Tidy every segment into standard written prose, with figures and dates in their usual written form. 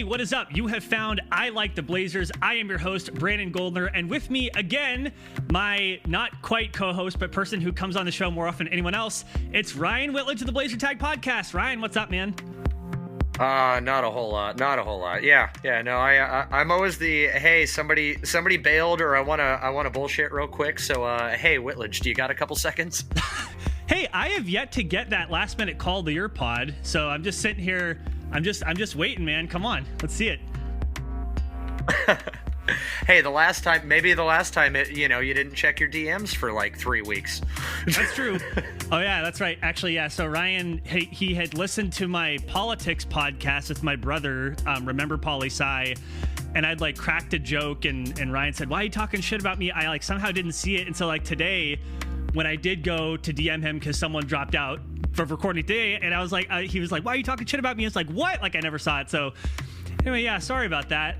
Hey, what is up? You have found I Like the Blazers. I am your host, Brandon Goldner, and with me again, my not quite co-host, but person who comes on the show more often than anyone else, it's Ryan Whitledge of the Blazertag Podcast. Ryan, what's up, man? Not a whole lot. Yeah. No, I'm always the hey, somebody bailed, or I wanna bullshit real quick. So, hey, Whitledge, do you got a couple seconds? Hey, I have yet to get that last minute call to your pod, so I'm just sitting here. I'm just waiting, man. Come on, let's see it. Hey, the last time you didn't check your DMs for like 3 weeks. That's true. Oh yeah, that's right. Actually, yeah. So Ryan, he had listened to my politics podcast with my brother, Remember Poli Sci, and I'd like cracked a joke, and Ryan said, "Why are you talking shit about me?" I like somehow didn't see it, and so like today, when I did go to DM him because someone dropped out for recording today, and I was like, he was like, "Why are you talking shit about me?" It's like, what? Like I never saw it. So anyway, yeah, sorry about that.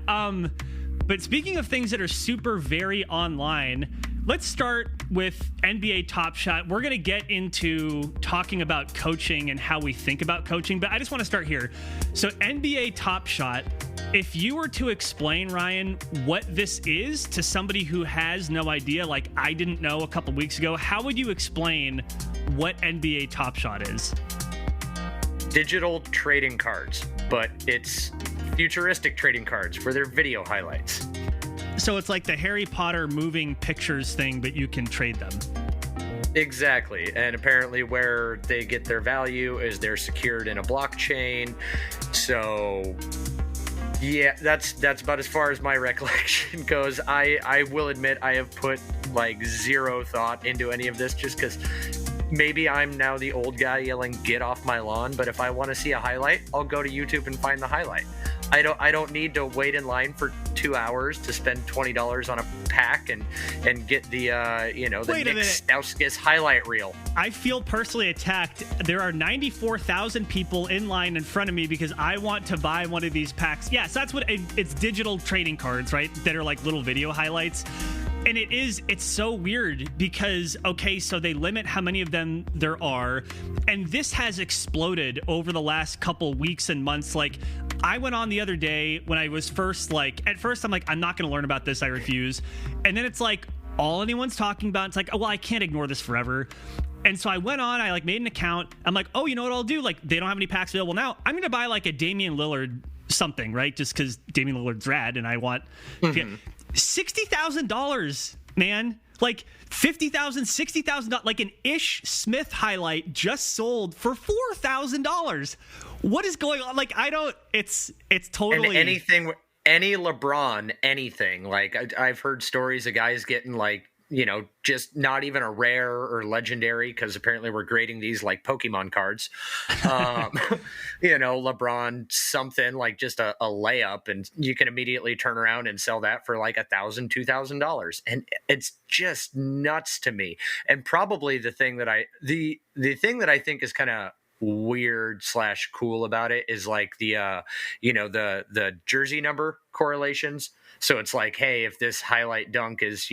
But speaking of things that are super very online, let's start with NBA Top Shot. We're going to get into talking about coaching and how we think about coaching, but I just want to start here. So NBA Top Shot, if you were to explain, Ryan, what this is to somebody who has no idea, like I didn't know a couple weeks ago, how would you explain what NBA Top Shot is? Digital trading cards, but it's futuristic trading cards for their video highlights. So it's like the Harry Potter moving pictures thing, but you can trade them. Exactly. And apparently where they get their value is they're secured in a blockchain. So yeah, that's about as far as my recollection goes. I will admit I have put like zero thought into any of this just because maybe I'm now the old guy yelling, "Get off my lawn." But if I want to see a highlight, I'll go to YouTube and find the highlight. I don't need to wait in line for 2 hours to spend $20 on a pack and get the Nick Stauskas highlight reel. I feel personally attacked. There are 94,000 people in line in front of me because I want to buy one of these packs. Yes, that's what it's digital trading cards, right? That are like little video highlights. And it's so weird because, okay, so they limit how many of them there are. And this has exploded over the last couple weeks and months. Like, I went on the other day when I was first, like, at first I'm like, I'm not going to learn about this. I refuse. And then it's like, all anyone's talking about, it's like, oh, well, I can't ignore this forever. And so I went on, I like made an account. I'm like, oh, you know what I'll do? Like, they don't have any packs available now. I'm going to buy like a Damian Lillard something, right? Just because Damian Lillard's rad and I want $60,000, man. Like $50,000, $60,000, like an Ish Smith highlight just sold for $4,000. What is going on? Like, it's totally. And any LeBron, anything. Like I've heard stories of guys getting like, just not even a rare or legendary, because apparently we're grading these like Pokemon cards. LeBron something like just a layup, and you can immediately turn around and sell that for like $1,000, $2,000, and it's just nuts to me. And probably the thing that I think is kind of weird / cool about it is like the jersey number correlations. So it's like, hey, if this highlight dunk is,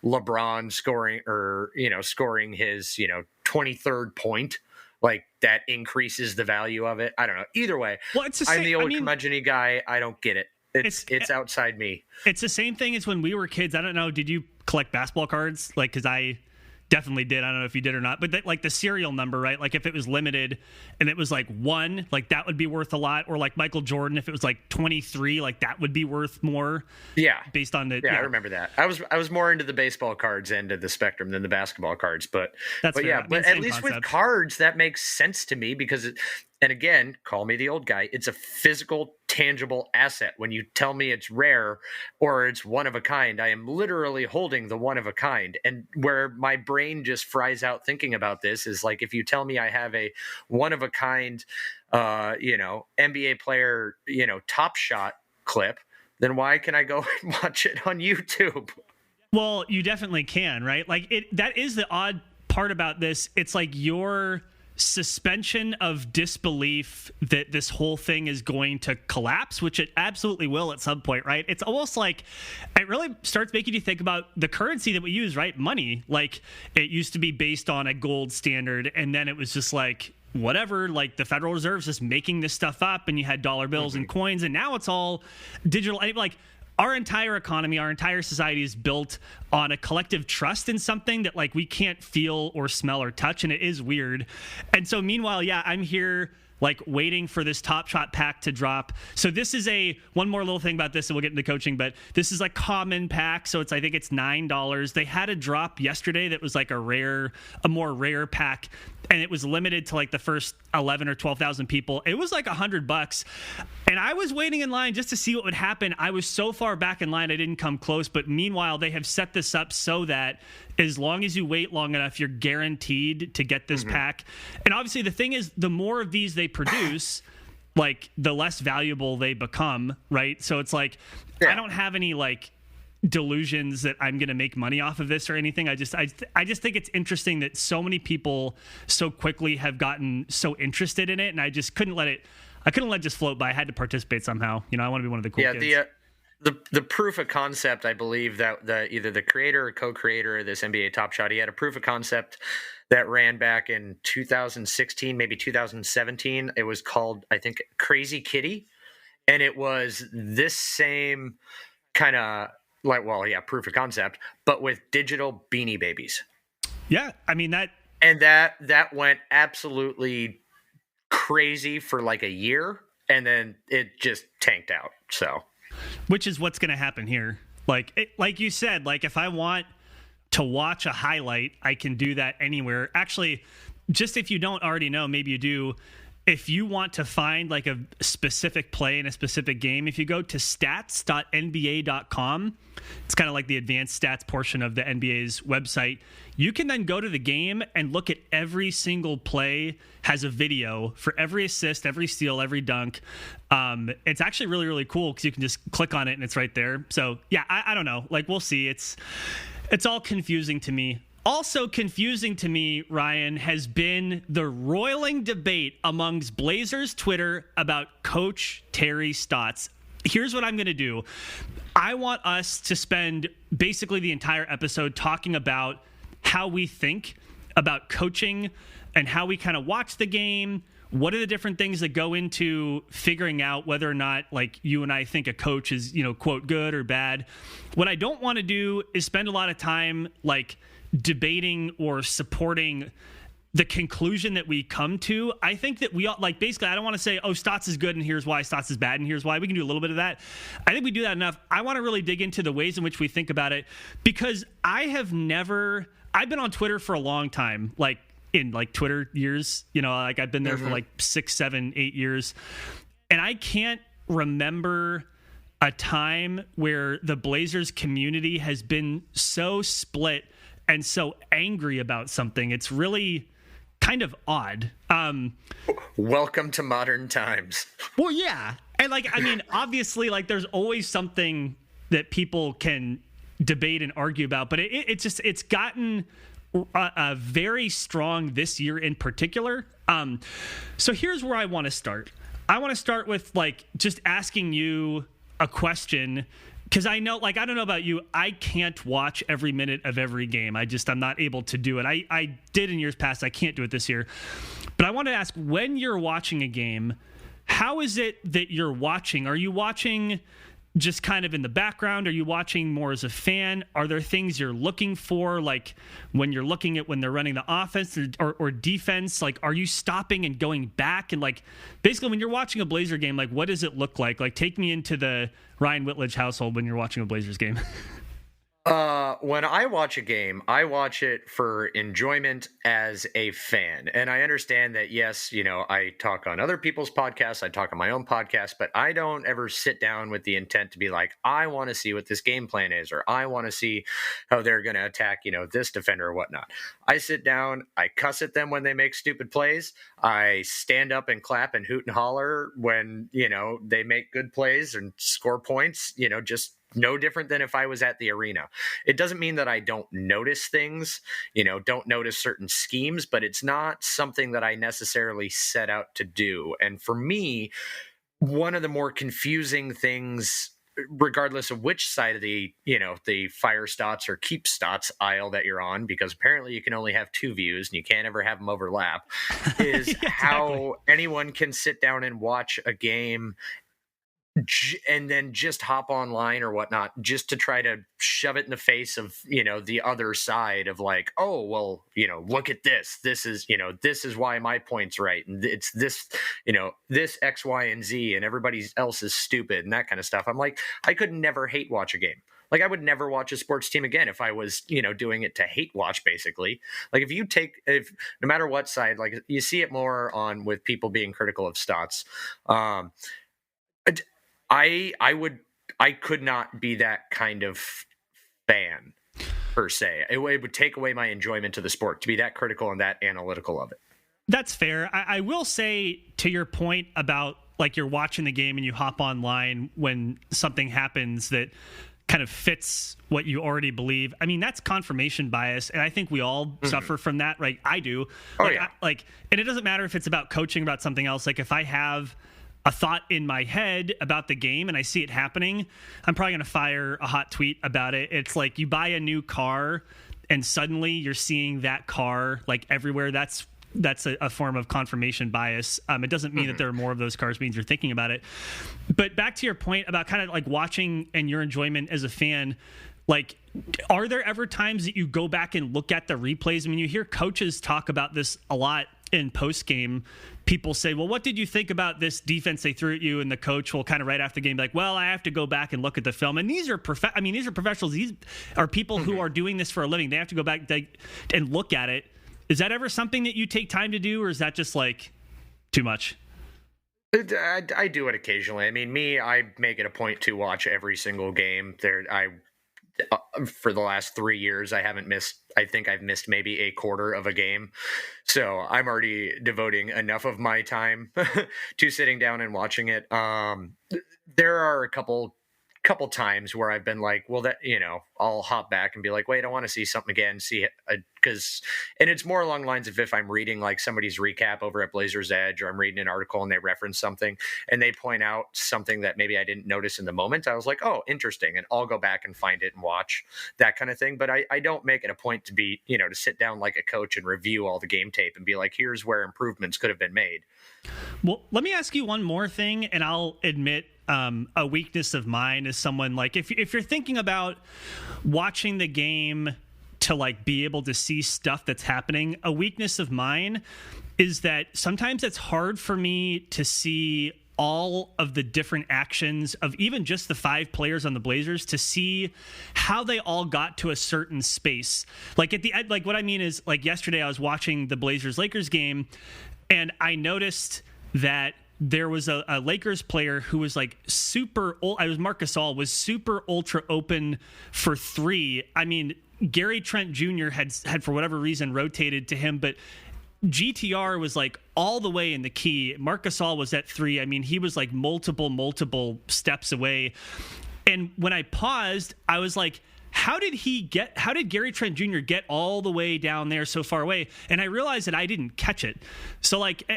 LeBron scoring or, scoring his, 23rd point, like that increases the value of it. I don't know. Either way, well, I'm the old curmudgeon-y guy. I don't get it. It's outside me. It's the same thing as when we were kids. I don't know. Did you collect basketball cards? Like, because I definitely did. I don't know if you did or not, but like the serial number, right? Like if it was limited and it was like 1, like that would be worth a lot. Or like Michael Jordan, if it was like 23, like that would be worth more. Yeah. Based on the, I remember that. I was more into the baseball cards end of the spectrum than the basketball cards, but at least with cards, that makes sense to me because and again, call me the old guy. It's a physical, tangible asset. When you tell me it's rare or it's one of a kind, I am literally holding the one of a kind. And where my brain just fries out thinking about this is like, if you tell me I have a one of a kind, NBA player, Top Shot clip, then why can I go and watch it on YouTube? Well, you definitely can, right? Like that is the odd part about this. It's like your suspension of disbelief that this whole thing is going to collapse, which it absolutely will at some point, right? It's almost like it really starts making you think about the currency that we use, right? Money. Like it used to be based on a gold standard, and then it was just like whatever, like the Federal Reserve's just making this stuff up, and you had dollar bills and coins, and now it's all digital. Like, our entire economy, our entire society is built on a collective trust in something that like we can't feel or smell or touch, and it is weird. And so meanwhile, yeah, I'm here like waiting for this Top Shot pack to drop. So this is one more little thing about this, and we'll get into coaching, but this is a common pack. So I think it's $9. They had a drop yesterday that was like a more rare pack, and it was limited to like the first 11 or 12,000 people. It was like $100. And I was waiting in line just to see what would happen. I was so far back in line, I didn't come close. But meanwhile, they have set this up so that as long as you wait long enough, you're guaranteed to get this pack. And obviously the thing is, the more of these they produce, like the less valuable they become, right? So it's like, I don't have any like delusions that I'm going to make money off of this or anything. I just think it's interesting that so many people so quickly have gotten so interested in it, and I just couldn't let it just float by. I had to participate somehow. I want to be one of the cool kids. The proof of concept, I believe that either the creator or co-creator of this NBA Top Shot, he had a proof of concept that ran back in 2016, maybe 2017. It was called, I think, Crazy Kitty, and it was this same kind of proof of concept, but with digital Beanie Babies. Yeah, I mean that went absolutely crazy for like a year, and then it just tanked out. So, which is what's going to happen here. Like you said, like if I want to watch a highlight, I can do that anywhere. Actually, just if you don't already know, maybe you do. If you want to find like a specific play in a specific game, if you go to stats.nba.com, it's kind of like the advanced stats portion of the NBA's website. You can then go to the game and look at every single play, has a video for every assist, every steal, every dunk. It's actually really, really cool because you can just click on it and it's right there. So yeah, I don't know. Like we'll see. It's all confusing to me. Also confusing to me, Ryan, has been the roiling debate amongst Blazers Twitter about Coach Terry Stotts. Here's what I'm going to do. I want us to spend basically the entire episode talking about how we think about coaching and how we kind of watch the game. What are the different things that go into figuring out whether or not, like, you and I think a coach is, quote, good or bad? What I don't want to do is spend a lot of time, like, debating or supporting the conclusion that we come to. I think that we all, like, basically, I don't want to say, oh, Stotts is good and here's why, Stotts is bad and here's why. We can do a little bit of that. I think we do that enough. I want to really dig into the ways in which we think about it, because I've been on Twitter for a long time, like in like Twitter years, like I've been there for like 6, 7, 8 years. And I can't remember a time where the Blazers community has been so split and so angry about something. It's really kind of odd. Welcome to modern times. Well, yeah. And obviously, like, there's always something that people can debate and argue about, but it's gotten a very strong this year in particular. So here's where I want to start. I want to start with, like, just asking you a question, because I know, like, I don't know about you, I can't watch every minute of every game. I'm not able to do it. I did in years past. I can't do it this year. But I want to ask, when you're watching a game, how is it that you're watching? Are you watching just kind of in the background? Are you watching more as a fan? Are there things you're looking for, like when you're looking at when they're running the offense or defense? Like, are you stopping and going back? And, like, basically, when you're watching a Blazer game, like, what does it look like? Like, take me into the Ryan Whitledge household when you're watching a Blazers game. When I watch a game, I watch it for enjoyment as a fan. And I understand that, yes, I talk on other people's podcasts, I talk on my own podcast, but I don't ever sit down with the intent to be like, I want to see what this game plan is, or I want to see how they're going to attack, this defender or whatnot. I sit down, I cuss at them when they make stupid plays. I stand up and clap and hoot and holler when, they make good plays and score points, just no different than if I was at the arena. It doesn't mean that I don't notice things, don't notice certain schemes, but it's not something that I necessarily set out to do. And for me, one of the more confusing things regardless of which side of the fire Stotts or keep Stotts aisle that you're on, because apparently you can only have two views and you can't ever have them overlap, is Yeah, how anyone can sit down and watch a game and then just hop online or whatnot just to try to shove it in the face of the other side of like, oh well, look at this is why my point's right, and it's this this X, Y, and Z, and everybody else is stupid and that kind of stuff. I'm like, I could never hate watch a game. Like, I would never watch a sports team again if I was doing it to hate watch, basically. Like, if no matter what side, like, you see it more on with people being critical of Stotts. I could not be that kind of fan per se. It would take away my enjoyment to the sport to be that critical and that analytical of it. That's fair. I will say, to your point about like you're watching the game and you hop online when something happens that kind of fits what you already believe. I mean, that's confirmation bias, and I think we all suffer from that. Right? I do. Oh, yeah. And it doesn't matter if it's about coaching, about something else. Like, if I have a thought in my head about the game and I see it happening, I'm probably going to fire a hot tweet about it. It's like you buy a new car and suddenly you're seeing that car like everywhere. That's a form of confirmation bias. It doesn't mean that there are more of those cars, means you're thinking about it. But back to your point about kind of like watching and your enjoyment as a fan, like, are there ever times that you go back and look at the replays? I mean, you hear coaches talk about this a lot in post game. People say, well, what did you think about this defense they threw at you? And the coach will kind of right after the game be like, well, I have to go back and look at the film. And these are professionals. These are people who are doing this for a living. They have to go back and look at it. Is that ever something that you take time to do, or is that just like too much? I do it occasionally. I mean, I make it a point to watch every single game. For the last 3 years, I think I've missed maybe a quarter of a game. So I'm already devoting enough of my time to sitting down and watching it. There are a couple times where I've been like, well, that, I'll hop back and be like, wait, I want to see something again, see it, and it's more along the lines of if I'm reading like somebody's recap over at Blazer's Edge, or I'm reading an article and they reference something and they point out something that maybe I didn't notice in the moment. I was like, oh, interesting. And I'll go back and find it and watch that kind of thing. But I don't make it a point to be, to sit down like a coach and review all the game tape and be like, here's where improvements could have been made. Well, let me ask you one more thing, and I'll admit a weakness of mine is someone like, if you're thinking about watching the game to like be able to see stuff that's happening, a weakness of mine is that sometimes it's hard for me to see all of the different actions of even just the 5 players on the Blazers, to see how they all got to a certain space. Like at the end, like what I mean is, like yesterday I was watching the Blazers-Lakers game and I noticed that there was a Lakers player who was like super old. I was Marc Gasol was super ultra open for 3. I mean, Gary Trent Jr. had for whatever reason rotated to him, but GTR was like all the way in the key. Marc Gasol was at 3. I mean, he was like multiple steps away. And when I paused, I was like, how did Gary Trent Jr. get all the way down there so far away? And I realized that I didn't catch it. So like,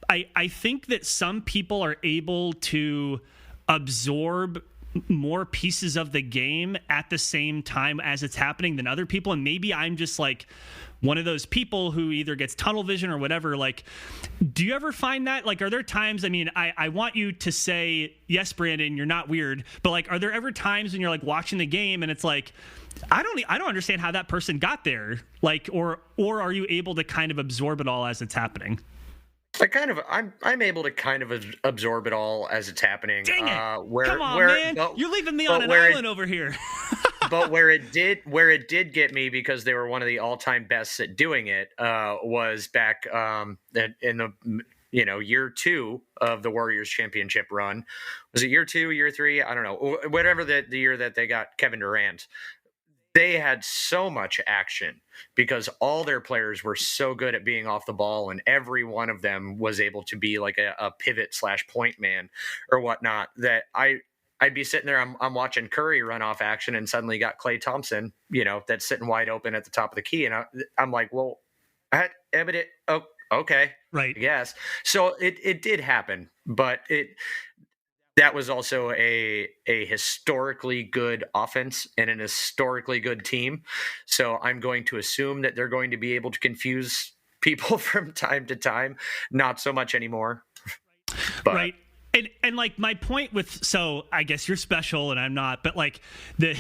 I think that some people are able to absorb more pieces of the game at the same time as it's happening than other people. And maybe I'm just like one of those people who either gets tunnel vision or whatever. Like, do you ever find that? Like, are there times, I mean, I want you to say, yes, Brandon, you're not weird, but like, are there ever times when you're like watching the game and it's like, I don't understand how that person got there? Like, or are you able to kind of absorb it all as it's happening? I'm able to kind of absorb it all as it's happening. Dang it! Come on, man! You're leaving me on an island over here. But where it did get me, because they were one of the all-time bests at doing it, was back in the year 2 of the Warriors championship run. Was it year 2, year 3? I don't know. Whatever the year that they got Kevin Durant. They had so much action because all their players were so good at being off the ball, and every one of them was able to be like a pivot / point man or whatnot, that I'd be sitting there, I'm watching Curry run off action, and suddenly got Klay Thompson, that's sitting wide open at the top of the key. And I'm like, well, okay. Right. Yes. So it did happen, but that was also a historically good offense and an historically good team. So I'm going to assume that they're going to be able to confuse people from time to time. Not so much anymore. But right. And like my point with, so I guess you're special and I'm not, but like the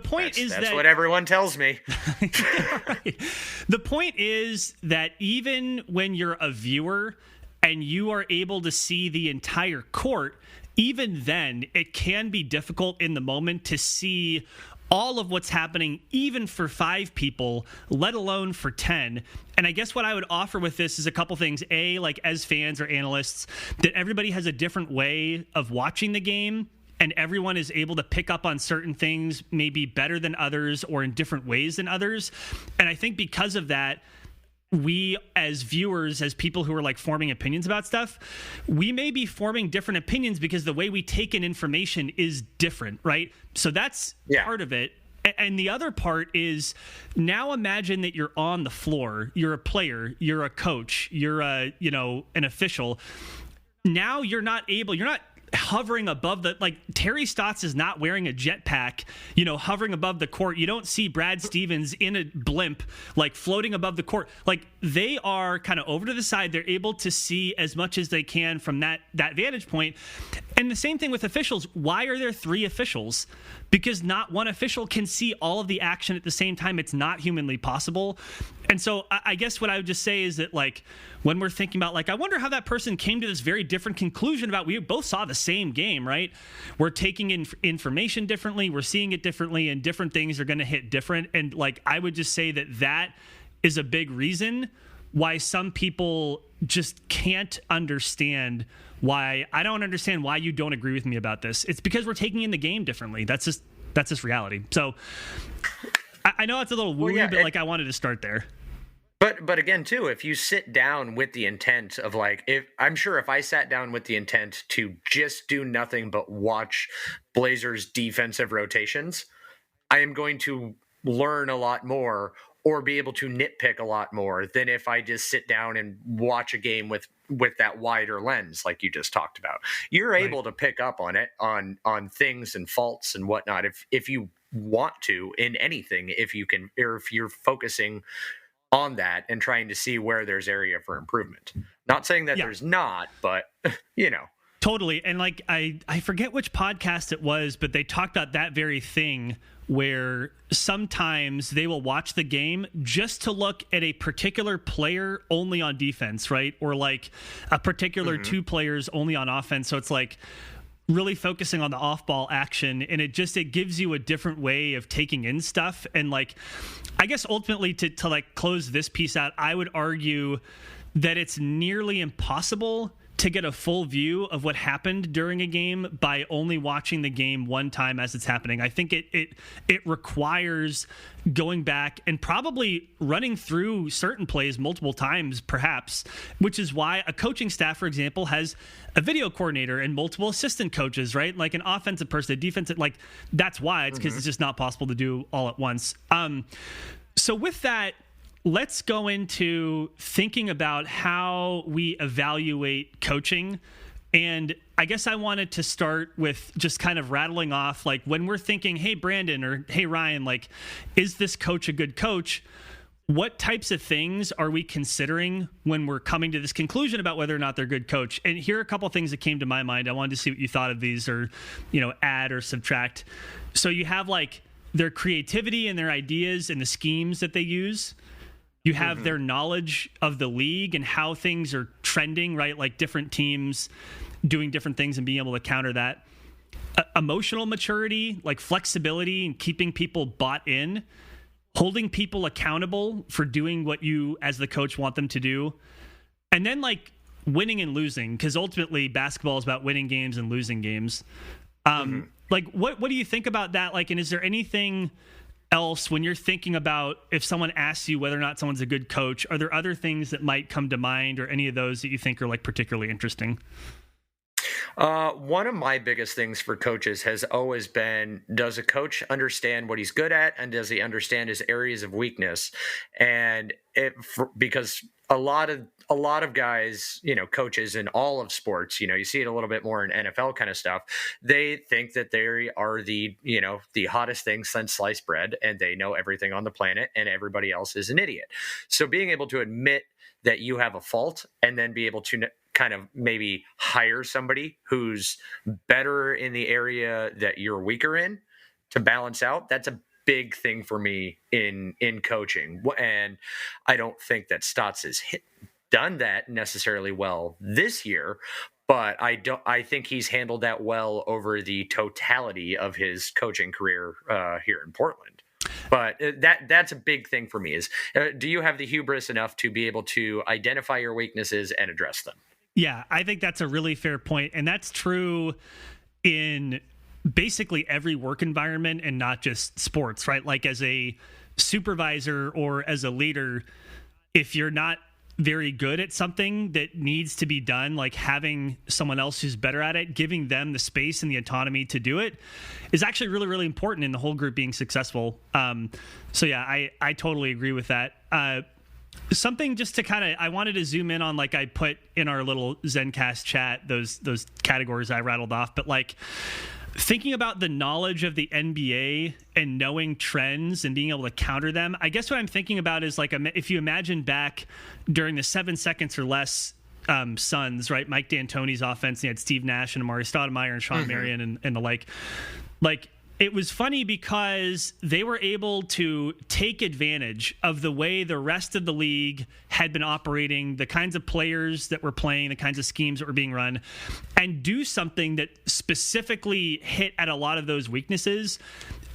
point is that's that what everyone tells me. Right. The point is that even when you're a viewer and you are able to see the entire court, even then it can be difficult in the moment to see all of what's happening, even for 5 people, let alone for 10. And I guess what I would offer with this is a couple things. A, like as fans or analysts, that everybody has a different way of watching the game, and everyone is able to pick up on certain things maybe better than others or in different ways than others. And I think because of that, we as viewers, as people who are like forming opinions about stuff, we may be forming different opinions because the way we take in information is different, right? So that's part of it. And the other part is, now imagine that you're on the floor, you're a player, you're a coach, you're a, an official. Now you're not hovering above like Terry Stotts is not wearing a jetpack, hovering above the court. You don't see Brad Stevens in a blimp, like floating above the court. Like they are kind of over to the side. They're able to see as much as they can from that vantage point. And the same thing with officials. Why are there 3 officials? Because not one official can see all of the action at the same time. It's not humanly possible. And so I guess what I would just say is that, like, when we're thinking about, like, I wonder how that person came to this very different conclusion about, we both saw the same game, right? We're taking in information differently. We're seeing it differently, and different things are going to hit different. And, like, I would just say that is a big reason why some people just can't understand why. I don't understand why you don't agree with me about this. It's because we're taking in the game differently. That's just reality. So I know it's a little woo, but like I wanted to start there. But again, too, if you sit down with the intent of, like, if I sat down with the intent to just do nothing but watch Blazers defensive rotations, I am going to learn a lot more or be able to nitpick a lot more than if I just sit down and watch a game with that wider lens, like you just talked about. You're able to pick up on it, on things and faults and whatnot, if you want to, in anything, if you can, or if you're focusing on that and trying to see where there's area for improvement. Not saying that there's not, but Totally. And like, I forget which podcast it was, but they talked about that very thing, where sometimes they will watch the game just to look at a particular player only on defense, right? Or like a particular 2 players only on offense. So it's like really focusing on the off-ball action, and it gives you a different way of taking in stuff. And like, I guess ultimately to like close this piece out, I would argue that it's nearly impossible to get a full view of what happened during a game by only watching the game one time as it's happening. I think it requires going back and probably running through certain plays multiple times, perhaps, which is why a coaching staff, for example, has a video coordinator and multiple assistant coaches, right? Like an offensive person, a defensive, like that's why. It's because it's just not possible to do all at once. So with that, let's go into thinking about how we evaluate coaching. And I guess I wanted to start with just kind of rattling off, like, when we're thinking, hey, Brandon, or hey, Ryan, like, is this coach a good coach? What types of things are we considering when we're coming to this conclusion about whether or not they're a good coach? And here are a couple of things that came to my mind. I wanted to see what you thought of these, or, add or subtract. So you have like their creativity and their ideas and the schemes that they use. You have their knowledge of the league and how things are trending, right? Like different teams doing different things and being able to counter that. Emotional maturity, like flexibility and keeping people bought in, holding people accountable for doing what you as the coach want them to do. And then like winning and losing, because ultimately basketball is about winning games and losing games. Like what do you think about that? Like, and is there anything else when you're thinking about if someone asks you whether or not someone's a good coach? Are there other things that might come to mind, or any of those that you think are like particularly interesting? One of my biggest things for coaches has always been, does a coach understand what he's good at, and does he understand his areas of weakness? And because a lot of a lot of guys, coaches in all of sports, you see it a little bit more in NFL kind of stuff. They think that they are the hottest thing since sliced bread, and they know everything on the planet, and everybody else is an idiot. So being able to admit that you have a fault and then be able to kind of maybe hire somebody who's better in the area that you're weaker in to balance out, that's a big thing for me in coaching. And I don't think that Stotts has done that necessarily well this year, but I think he's handled that well over the totality of his coaching career here in Portland. But that's a big thing for me is, do you have the hubris enough to be able to identify your weaknesses and address them? Yeah, I think that's a really fair point. And that's true in basically every work environment and not just sports, right? Like as a supervisor or as a leader, if you're not very good at something that needs to be done, like having someone else who's better at it, giving them the space and the autonomy to do it is actually really, really important in the whole group being successful. So yeah, I totally agree with that. Something just to I wanted to zoom in on, like I put in our little Zencast chat, those categories I rattled off, but like thinking about the knowledge of the NBA and knowing trends and being able to counter them. I guess what I'm thinking about is like, if you imagine back during the 7 seconds or less Suns, right? Mike D'Antoni's offense, they had Steve Nash and Amari Stoudemire and Sean Marion and the like it was funny because they were able to take advantage of the way the rest of the league had been operating, the kinds of players that were playing, the kinds of schemes that were being run, and do something that specifically hit at a lot of those weaknesses.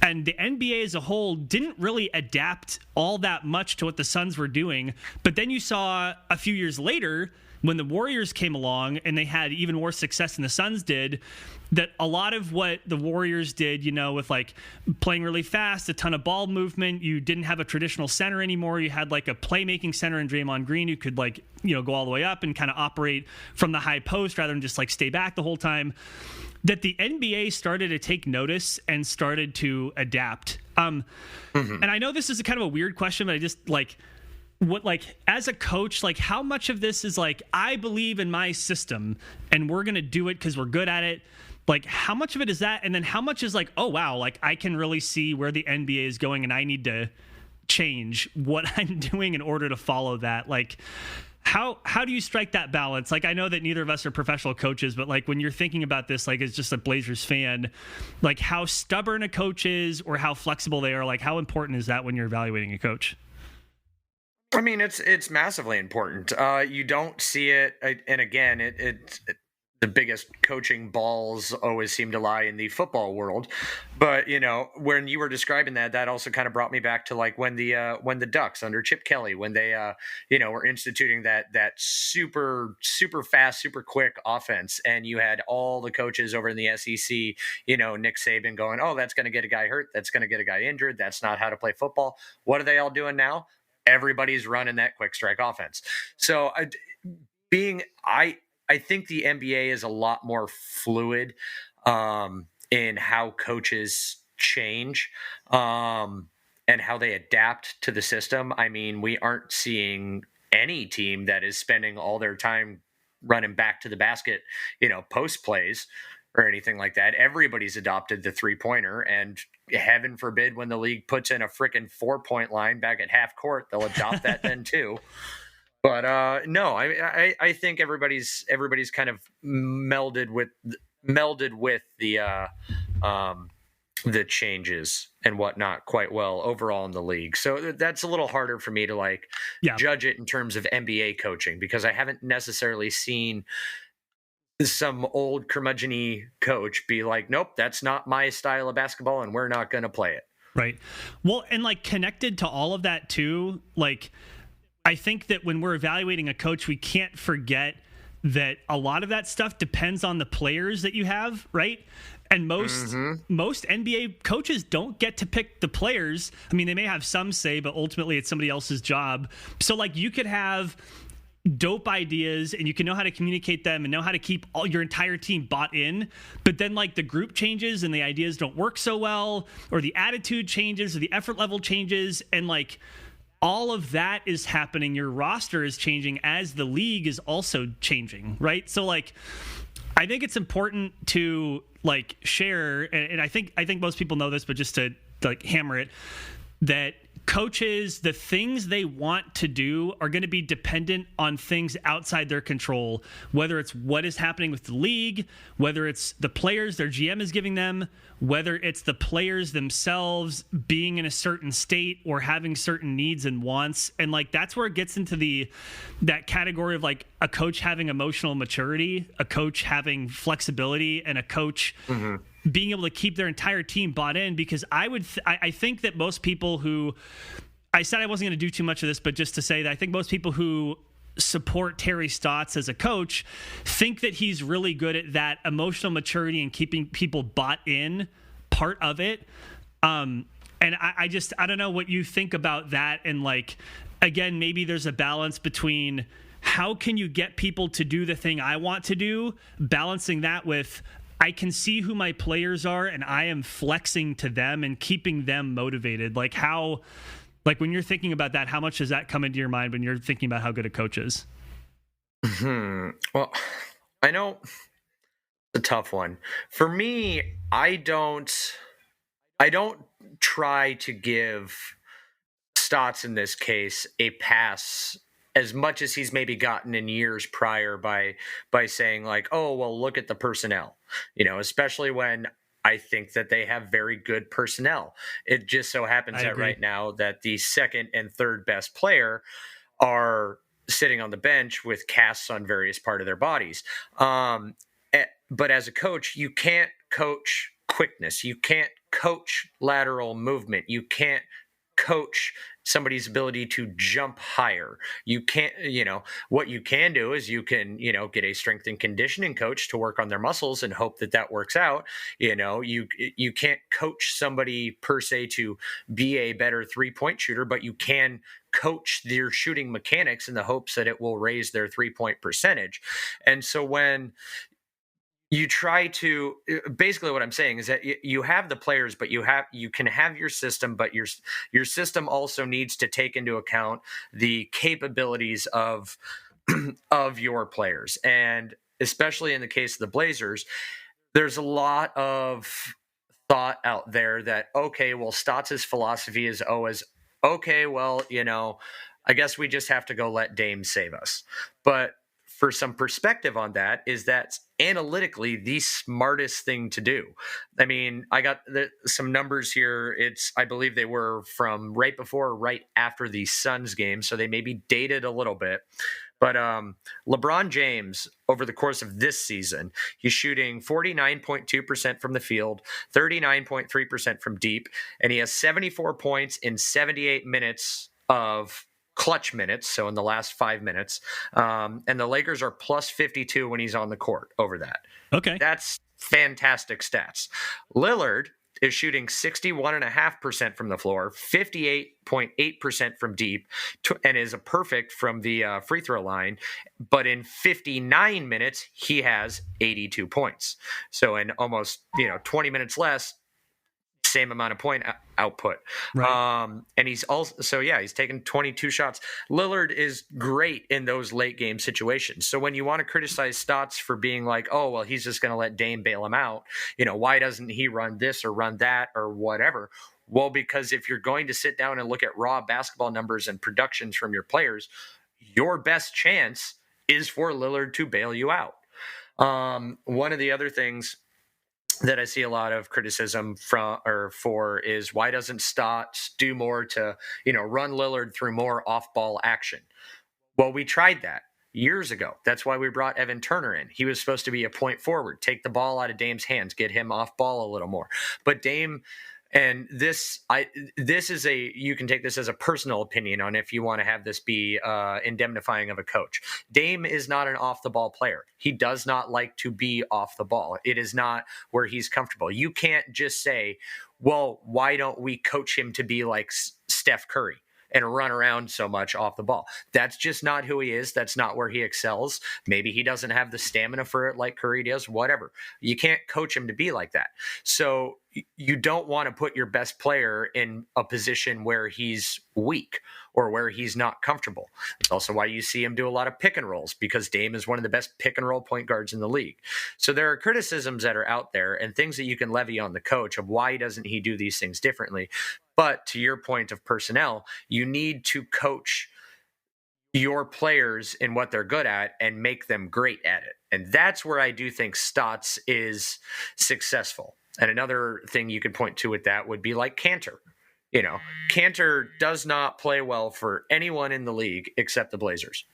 And the NBA as a whole didn't really adapt all that much to what the Suns were doing. But then you saw a few years later, when the Warriors came along and they had even more success than the Suns did, that a lot of what the Warriors did, with like playing really fast, a ton of ball movement, you didn't have a traditional center anymore. You had like a playmaking center in Draymond Green who could go all the way up and kind of operate from the high post rather than just like stay back the whole time. That the NBA started to take notice and started to adapt. And I know this is a kind of a weird question, but I just as a coach, like how much of this is like, I believe in my system and we're going to do it because we're good at it. Like how much of it is that? And then how much is like, oh, wow, like I can really see where the NBA is going and I need to change what I'm doing in order to follow that. Like how do you strike that balance? Like, I know that neither of us are professional coaches, but like when you're thinking about this, like as just a Blazers fan, like how stubborn a coach is or how flexible they are, like how important is that when you're evaluating a coach? I mean, it's massively important. You don't see it, and again, it the biggest coaching balls always seem to lie in the football world. But when you were describing that also kind of brought me back to like when the Ducks under Chip Kelly, when they were instituting that super fast, super quick offense, and you had all the coaches over in the SEC, Nick Saban going, oh, that's going to get a guy hurt, that's going to get a guy injured, that's not how to play football. What are they all doing now? Everybody's running that quick strike offense. So I think the NBA is a lot more fluid in how coaches change and how they adapt to the system. I mean, we aren't seeing any team that is spending all their time running back to the basket, post plays or anything like that. Everybody's adopted the 3-pointer, and heaven forbid when the league puts in a freaking 4-point line back at half court, they'll adopt that then too. But no, I think everybody's kind of melded with the changes and whatnot quite well overall in the league. So that's a little harder for me to judge it in terms of NBA coaching, because I haven't necessarily seen some old curmudgeon-y coach be like, nope, that's not my style of basketball and we're not going to play it. Right. Well, and like connected to all of that too, like I think that when we're evaluating a coach, we can't forget that a lot of that stuff depends on the players that you have, right? And most NBA coaches don't get to pick the players. I mean, they may have some say, but ultimately it's somebody else's job. So like you could have dope ideas and you can know how to communicate them and know how to keep all your entire team bought in, but then like the group changes and the ideas don't work so well, or the attitude changes or the effort level changes, and like all of that is happening. Your roster is changing as the league is also changing, right? So like, I think it's important to like share, and I think most people know this, but just to like hammer it, that coaches, the things they want to do are going to be dependent on things outside their control, whether it's what is happening with the league, whether it's the players their GM is giving them, whether it's the players themselves being in a certain state or having certain needs and wants. And like, that's where it gets into that category of like a coach having emotional maturity, a coach having flexibility, and a coach being able to keep their entire team bought in. Because I think that most people who, I said I wasn't going to do too much of this, but just to say that I think most people who support Terry Stotts as a coach think that he's really good at that emotional maturity and keeping people bought in part of it. And I don't know what you think about that. And like, again, maybe there's a balance between how can you get people to do the thing I want to do, balancing that with I can see who my players are and I am flexing to them and keeping them motivated. Like how, like when you're thinking about that, how much does that come into your mind when you're thinking about how good a coach is? Well, I know it's a tough one. For me, I don't try to give Stotts in this case a pass as much as he's maybe gotten in years prior by saying like, oh, well, look at the personnel, especially when I think that they have very good personnel. It just so happens that right now that the second and third best player are sitting on the bench with casts on various part of their bodies. But as a coach, you can't coach quickness. You can't coach lateral movement. You can't coach somebody's ability to jump higher. You can't, what you can do is you can, get a strength and conditioning coach to work on their muscles and hope that works out. You can't coach somebody per se to be a better 3-point shooter, but you can coach their shooting mechanics in the hopes that it will raise their 3-point percentage. And so when you try to, basically what I'm saying is that you have the players, but you can have your system, but your system also needs to take into account the capabilities of your players. And especially in the case of the Blazers, there's a lot of thought out there that, okay, well, Stotts' philosophy is always, okay, well, I guess we just have to go let Dame save us. But for some perspective on that is that analytically the smartest thing to do. I mean, I got some numbers here. I believe they were from right before or right after the Suns game, so they may be dated a little bit. But LeBron James, over the course of this season, he's shooting 49.2% from the field, 39.3% from deep, and he has 74 points in 78 minutes of clutch minutes, so in the last 5 minutes. And the Lakers are plus 52 when he's on the court over that. Okay. That's fantastic stats. Lillard is shooting 61.5% from the floor, 58.8% from deep, and is a perfect from the free throw line. But in 59 minutes, he has 82 points. So in almost 20 minutes less, same amount of point output. Right. And he's also, he's taken 22 shots. Lillard is great in those late game situations. So when you want to criticize Stotts for being like, oh, well, he's just going to let Dame bail him out, why doesn't he run this or run that or whatever? Well, because if you're going to sit down and look at raw basketball numbers and productions from your players, your best chance is for Lillard to bail you out. One of the other things that I see a lot of criticism for is why doesn't Stotts do more to, run Lillard through more off-ball action? Well, we tried that years ago. That's why we brought Evan Turner in. He was supposed to be a point forward, take the ball out of Dame's hands, get him off ball a little more. But Dame, and you can take this as a personal opinion on if you want to have this be indemnifying of a coach. Dame is not an off the ball player. He does not like to be off the ball. It is not where he's comfortable. You can't just say, well, why don't we coach him to be like Steph Curry? and run around so much off the ball. That's just not who he is. That's not where he excels. Maybe he doesn't have the stamina for it like Curry does, whatever. You can't coach him to be like that. So you don't want to put your best player in a position where he's weak or where he's not comfortable. It's also why you see him do a lot of pick and rolls, because Dame is one of the best pick and roll point guards in the league. So there are criticisms that are out there and things that you can levy on the coach of why doesn't he do these things differently. But to your point of personnel, you need to coach your players in what they're good at and make them great at it. And that's where I do think Stotts is successful. And another thing you could point to with that would be like Cantor. You know, Cantor does not play well for anyone in the league except the Blazers,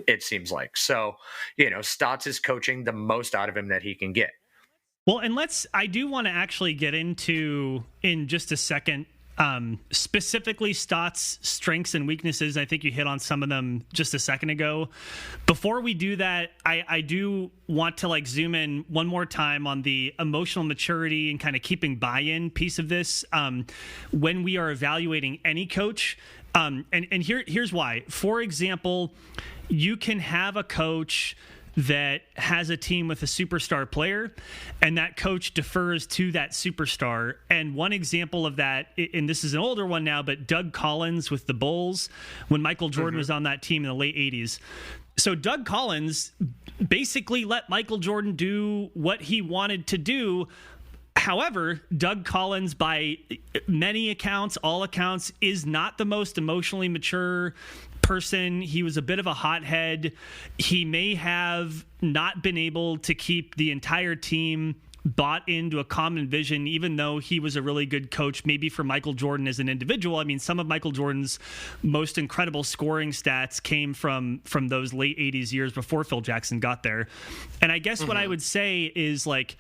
it seems like. So, you know, Stotts is coaching the most out of him that he can get. Well, and I do want to actually get into, in just a second, specifically Stotts' strengths and weaknesses. I think you hit on some of them just a second ago. Before we do that, I do want to like zoom in one more time on the emotional maturity and kind of keeping buy-in piece of this when we are evaluating any coach. And here's why. For example, you can have a coach that has a team with a superstar player, and that coach defers to that superstar. And one example of that, and this is an older one now, but Doug Collins with the Bulls, when Michael Jordan was on that team in the late 80s. So Doug Collins basically let Michael Jordan do what he wanted to do. However, Doug Collins, by many accounts, all accounts, is not the most emotionally mature person. He was a bit of a hothead. He may have not been able to keep the entire team bought into a common vision, even though he was a really good coach, maybe for Michael Jordan as an individual. I mean, some of Michael Jordan's most incredible scoring stats came from those late 80s years before Phil Jackson got there. And I guess what I would say is, like,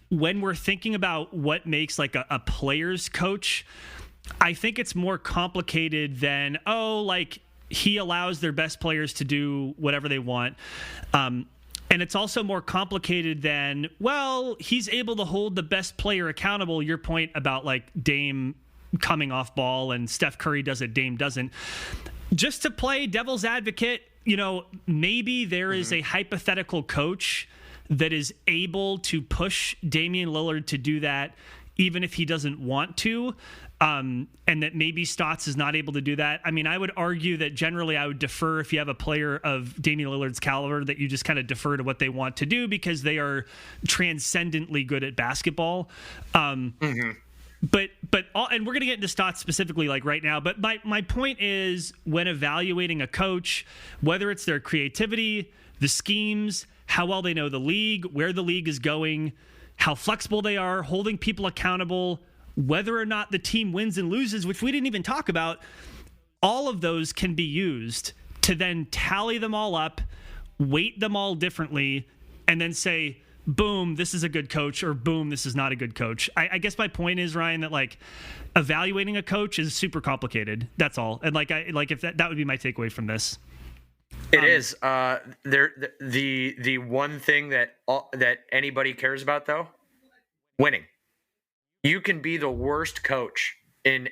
when we're thinking about what makes like a player's coach, I think it's more complicated than, like, he allows their best players to do whatever they want. And it's also more complicated than, well, he's able to hold the best player accountable. Your point about like Dame coming off ball and Steph Curry does it, Dame doesn't. Just to play devil's advocate, you know, maybe there is a hypothetical coach that is able to push Damian Lillard to do that, even if he doesn't want to. And that maybe Stotts is not able to do that. I mean, I would argue that generally I would defer if you have a player of Damian Lillard's caliber, that you just kind of defer to what they want to do because they are transcendently good at basketball. But and we're going to get into Stotts specifically like right now. But my point is, when evaluating a coach, whether it's their creativity, the schemes, how well they know the league, where the league is going, how flexible they are, holding people accountable, whether or not the team wins and loses, which we didn't even talk about, all of those can be used to then tally them all up, weight them all differently, and then say, boom, this is a good coach, or boom, this is not a good coach. I guess my point is, Ryan, that like evaluating a coach is super complicated. That's all. And if that would be my takeaway from this. It is. The one thing that anybody cares about, though, winning. You can be the worst coach in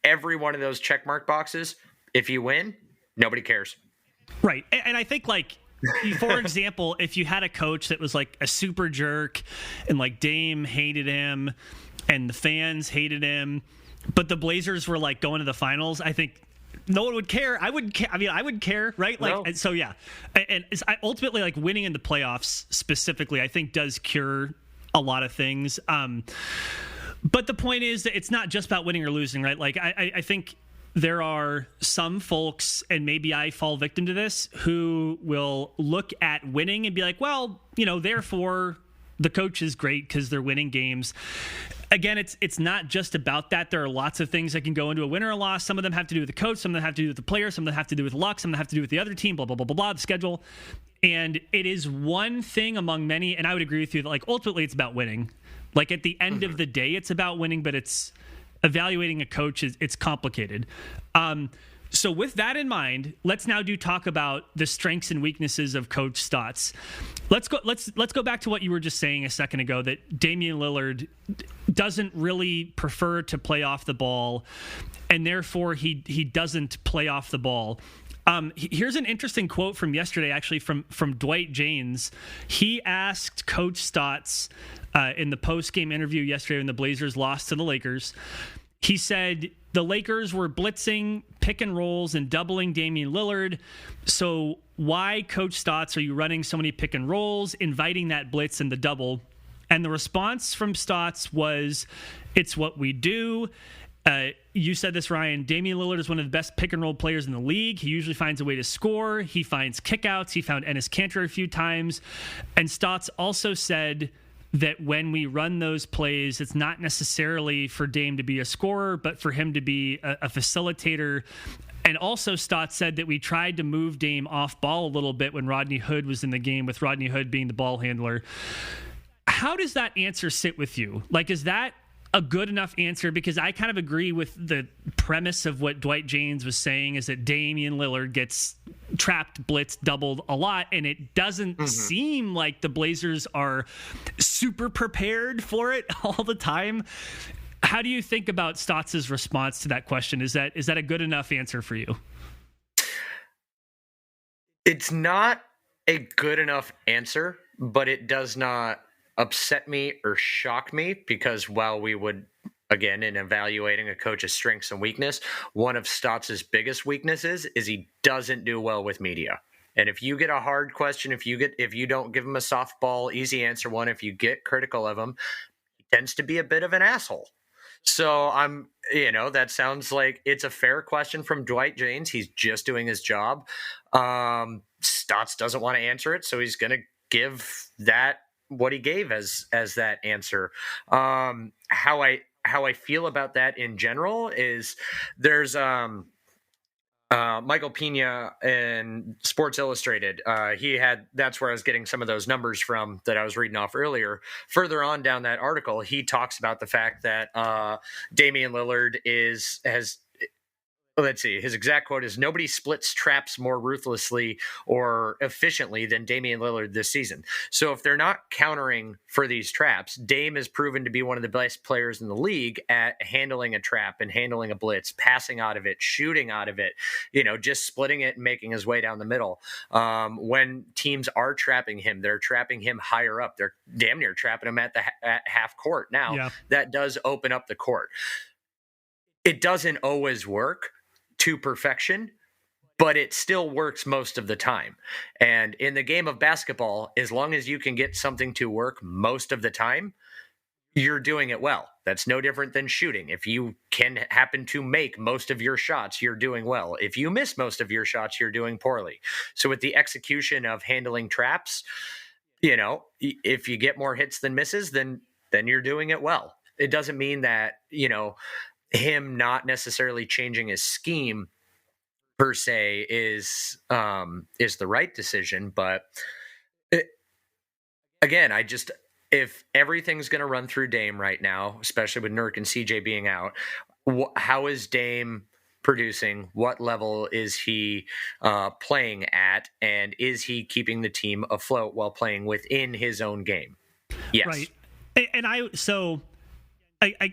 every one of those checkmark boxes. If you win, nobody cares. Right. And I think, like, for example, if you had a coach that was like a super jerk and like Dame hated him and the fans hated him, but the Blazers were like going to the finals, I think no one would care. I wouldn't care. I mean, I would care, right? Like, no. So yeah. And ultimately, like, winning in the playoffs specifically, I think does cure a lot of things. But the point is that it's not just about winning or losing, right? Like, I think there are some folks, and maybe I fall victim to this, who will look at winning and be like, well, you know, therefore the coach is great because they're winning games. Again, it's not just about that. There are lots of things that can go into a win or a loss. Some of them have to do with the coach, some of them have to do with the player, some of them have to do with luck, some of them have to do with the other team, blah, blah, blah, blah, blah, the schedule. And it is one thing among many, and I would agree with you that, like, ultimately it's about winning. Like, at the end of the day, it's about winning, but it's evaluating a coach it's complicated. So with that in mind, let's now talk about the strengths and weaknesses of Coach Stotts. Let's go back to what you were just saying a second ago, that Damian Lillard doesn't really prefer to play off the ball, and therefore he doesn't play off the ball. Here's an interesting quote from yesterday, actually, from Dwight Jaynes. He asked Coach Stotts in the post-game interview yesterday when the Blazers lost to the Lakers. He said the Lakers were blitzing, pick and rolls, and doubling Damian Lillard. So why, Coach Stotts, are you running so many pick and rolls, inviting that blitz and the double? And the response from Stotts was, it's what we do. You said this, Ryan. Damian Lillard is one of the best pick and roll players in the league. He usually finds a way to score. He finds kickouts. He found Enes Kanter a few times. And Stotts also said that when we run those plays, it's not necessarily for Dame to be a scorer, but for him to be a facilitator. And also Stotts said that we tried to move Dame off ball a little bit when Rodney Hood was in the game, with Rodney Hood being the ball handler. How does that answer sit with you? Like, is that a good enough answer? Because I kind of agree with the premise of what Dwight Jaynes was saying, is that Damian Lillard gets trapped, blitzed, doubled a lot, and it doesn't seem like the Blazers are super prepared for it all the time. How do you think about Stotts' response to that question? Is that a good enough answer for you? It's not a good enough answer, but it does not upset me or shock me, because while we would, again, in evaluating a coach's strengths and weakness, one of Stotts' biggest weaknesses is he doesn't do well with media. And if you get a hard question, if you don't give him a softball, easy answer one, if you get critical of him, he tends to be a bit of an asshole. So that sounds like it's a fair question from Dwight Jaynes. He's just doing his job. Stotts doesn't want to answer it, so he's going to give that what he gave as that answer. How I feel about that in general is there's Michael Pena in Sports Illustrated. That's where I was getting some of those numbers from that I was reading off earlier. Further on down that article, he talks about the fact that Damian Lillard has. Let's see. His exact quote is, "Nobody splits traps more ruthlessly or efficiently than Damian Lillard this season." So if they're not countering for these traps, Dame has proven to be one of the best players in the league at handling a trap and handling a blitz, passing out of it, shooting out of it, just splitting it and making his way down the middle. When teams are trapping him, they're trapping him higher up. They're damn near trapping him at half court. Now, That does open up the court. It doesn't always work to perfection, but it still works most of the time. And in the game of basketball, as long as you can get something to work most of the time, you're doing it well. That's no different than shooting. If you can happen to make most of your shots, you're doing well. If you miss most of your shots, you're doing poorly. So with the execution of handling traps, if you get more hits than misses, then you're doing it well. It doesn't mean that, him not necessarily changing his scheme per se is the right decision. But again, if everything's going to run through Dame right now, especially with Nurk and CJ being out, how is Dame producing? What level is he playing at? And is he keeping the team afloat while playing within his own game? Yes. Right. And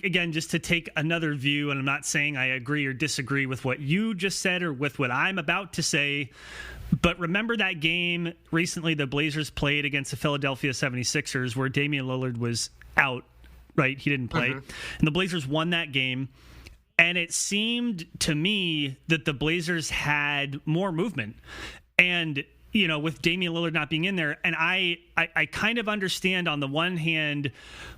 again, just to take another view, and I'm not saying I agree or disagree with what you just said or with what I'm about to say, but remember that game recently the Blazers played against the Philadelphia 76ers where Damian Lillard was out, right? He didn't play. And the Blazers won that game. And it seemed to me that the Blazers had more movement. And with Damian Lillard not being in there, and I kind of understand on the one hand,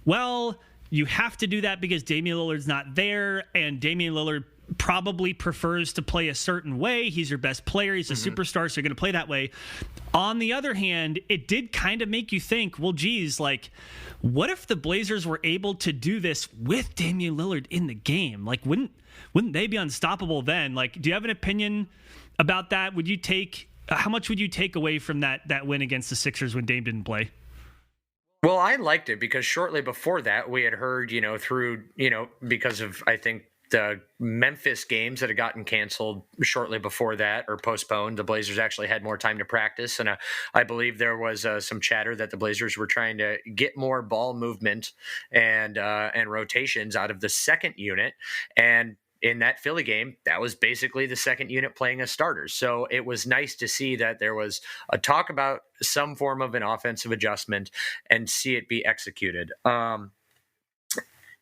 well, you have to do that because Damian Lillard's not there, and Damian Lillard probably prefers to play a certain way. He's your best player. He's a superstar, so you're going to play that way. On the other hand, it did kind of make you think, well, geez, like, what if the Blazers were able to do this with Damian Lillard in the game? Like, wouldn't they be unstoppable then? Like, do you have an opinion about that? How much would you take away from that win against the Sixers when Dame didn't play? Well, I liked it because shortly before that, we had heard, because of, I think, the Memphis games that had gotten canceled shortly before that or postponed, the Blazers actually had more time to practice. And I believe there was some chatter that the Blazers were trying to get more ball movement and rotations out of the second unit. And in that Philly game, that was basically the second unit playing as starters. So it was nice to see that there was a talk about some form of an offensive adjustment and see it be executed.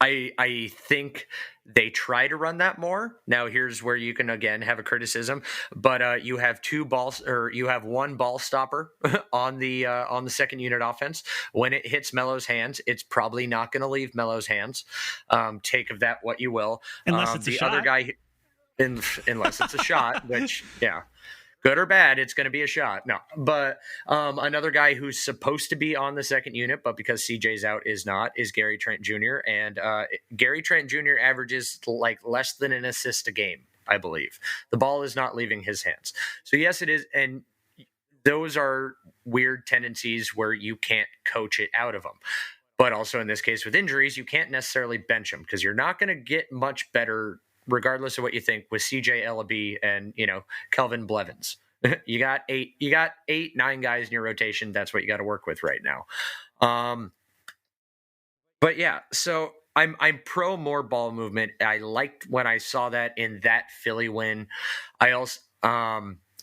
I think they try to run that more. Now, here's where you can again have a criticism, but you have one ball stopper on the second unit offense. When it hits Melo's hands, it's probably not going to leave Melo's hands. Take of that what you will. Unless it's a shot. Other guy, unless it's a shot, which yeah. Good or bad, it's going to be a shot. No, but another guy who's supposed to be on the second unit, but because CJ's out is not, is Gary Trent Jr. And Gary Trent Jr. averages like less than an assist a game, I believe. The ball is not leaving his hands. So yes, it is. And those are weird tendencies where you can't coach it out of them. But also in this case with injuries, you can't necessarily bench him because you're not going to get much better regardless of what you think with CJ Ellaby and, Kelvin Blevins. you got 9 guys in your rotation. That's what you got to work with right now. But yeah, so I'm pro more ball movement. I liked when I saw that in that Philly win. I also,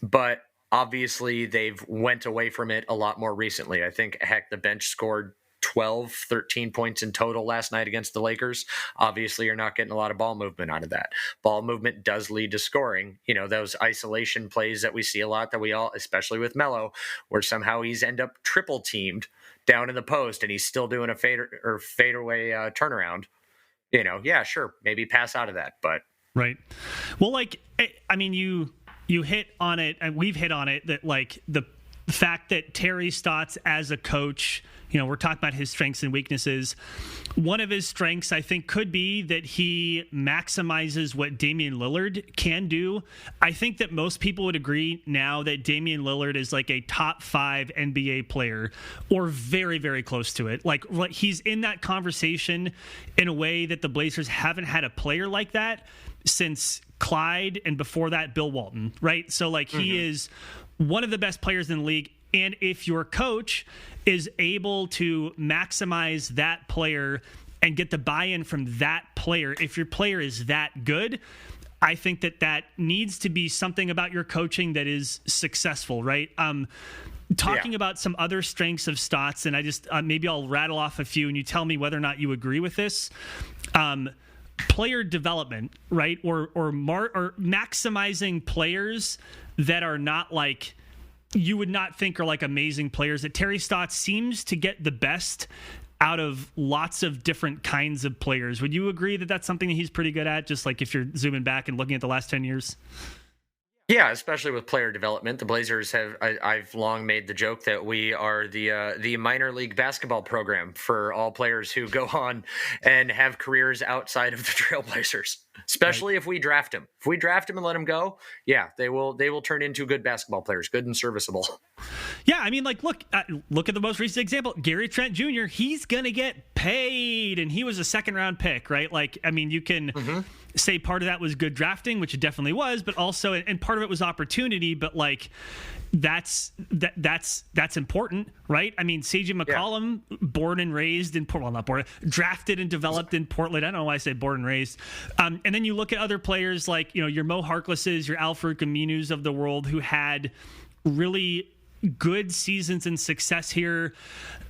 but obviously they've went away from it a lot more recently. I think the bench scored 13 points in total last night against the Lakers. Obviously, you're not getting a lot of ball movement out of that. Ball movement does lead to scoring. Those isolation plays that we see a lot that we all, especially with Melo, where somehow he's end up triple teamed down in the post and he's still doing a fadeaway turnaround. Yeah, sure, maybe pass out of that, but right. Well, you hit on it, and we've hit on it that the fact that Terry Stotts as a coach, we're talking about his strengths and weaknesses. One of his strengths, I think, could be that he maximizes what Damian Lillard can do. I think that most people would agree now that Damian Lillard is like a top 5 NBA player or very, very close to it. Like he's in that conversation in a way that the Blazers haven't had a player like that since Clyde and before that, Bill Walton, right? So he is one of the best players in the league. And if your coach is able to maximize that player and get the buy-in from that player, if your player is that good, I think that needs to be something about your coaching that is successful, right? Talking about some other strengths of Stotts, and I just maybe I'll rattle off a few and you tell me whether or not you agree with this. Player development, right? Or maximizing players that are not you would not think are amazing players. That Terry Stotts seems to get the best out of lots of different kinds of players. Would you agree that that's something that he's pretty good at? Just if you're zooming back and looking at the last 10 years? Yeah, especially with player development. The Blazers I've long made the joke that we are the minor league basketball program for all players who go on and have careers outside of the Trailblazers, especially right. If we draft them. If we draft them and let them go, yeah, they will turn into good basketball players, good and serviceable. Yeah, look at the most recent example, Gary Trent Jr., he's going to get paid, and he was a second-round pick, right? You can say part of that was good drafting, which it definitely was, but also, and part of it was opportunity, but that's important, right? CJ McCollum, born and raised in Portland, not born, drafted and developed in Portland. I don't know why I say born and raised. And then you look at other players your Mo Harklesses, your Al-Farouq Aminus of the world who had really good seasons and success here,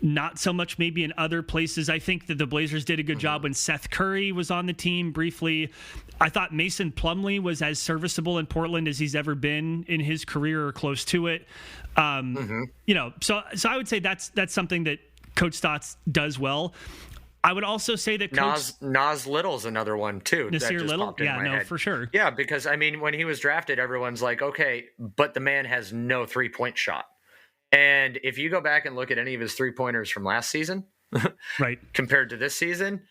not so much maybe in other places. I think that the Blazers did a good job when Seth Curry was on the team briefly. I thought Mason Plumlee was as serviceable in Portland as he's ever been in his career or close to it. So I would say that's something that Coach Stotts does well. I would also say that Nas Little's another one too. Nasir Little, for sure. Yeah, because when he was drafted, everyone's like, okay, but the man has no 3-point shot. And if you go back and look at any of his 3-pointers from last season, right, compared to this season,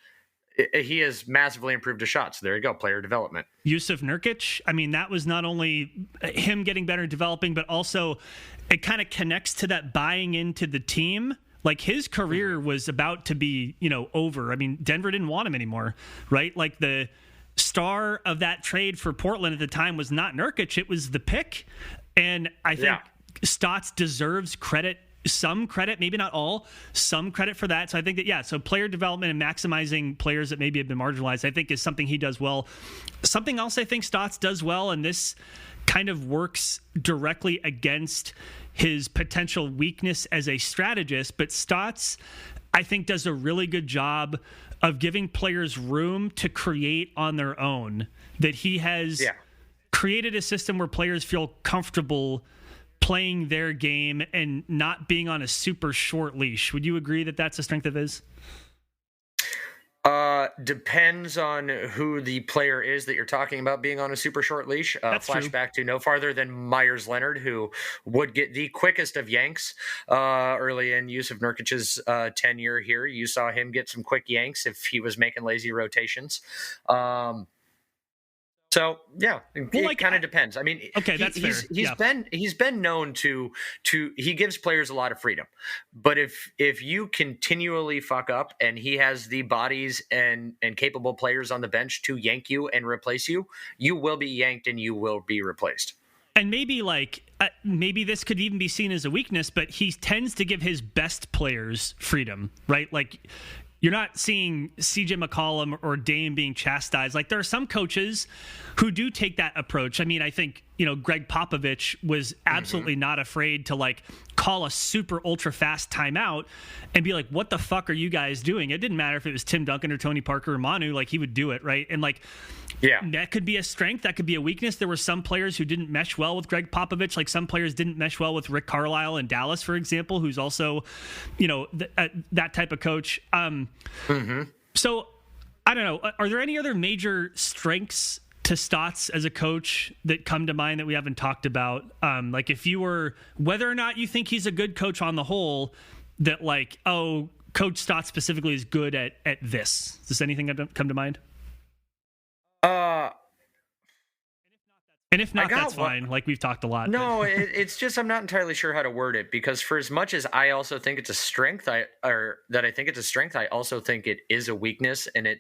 he has massively improved his shots. So there you go, player development. Yusuf Nurkic, that was not only him getting better developing, but also it kind of connects to that buying into the team. His career was about to be, over. Denver didn't want him anymore, right? star of that trade for Portland at the time was not Nurkic, it was the pick. And I think Stotts deserves credit, some credit, maybe not all, some credit for that. So I think that, so player development and maximizing players that maybe have been marginalized, I think is something he does well. Something else I think Stotts does well, and this kind of works directly against his potential weakness as a strategist, but Stotts, I think, does a really good job of giving players room to create on their own, that he has created a system where players feel comfortable playing their game and not being on a super short leash. Would you agree that that's a strength of his? Depends on who the player is that you're talking about being on a super short leash. Flashback to no farther than Myers Leonard, who would get the quickest of yanks early in Yusuf Nurkic's tenure here. You saw him get some quick yanks if he was making lazy rotations. So it kind of depends. I mean, okay, that's fair. He's been known to he gives players a lot of freedom, but if you continually fuck up and he has the bodies and capable players on the bench to yank you and replace you, you will be yanked and you will be replaced. And maybe maybe this could even be seen as a weakness, but he tends to give his best players freedom, right? Like, you're not seeing CJ McCollum or Dame being chastised. Like, there are some coaches who do take that approach. I mean, I think, Greg Popovich was absolutely not afraid to call a super ultra fast timeout and be like, what the fuck are you guys doing? It didn't matter if it was Tim Duncan or Tony Parker or Manu, he would do it. Right. And that could be a strength. That could be a weakness. There were some players who didn't mesh well with Greg Popovich. Some players didn't mesh well with Rick Carlisle in Dallas, for example, who's also, that type of coach. So I don't know. Are there any other major strengths to Stotts as a coach that come to mind that we haven't talked about? If you were, whether or not you think he's a good coach on the whole, that Coach Stotts specifically is good at this. Does anything come to mind? And if not, that's fine. We've talked a lot. No, it's just I'm not entirely sure how to word it, because for as much as I also think it's a strength, I think it's a strength, I also think it is a weakness, and it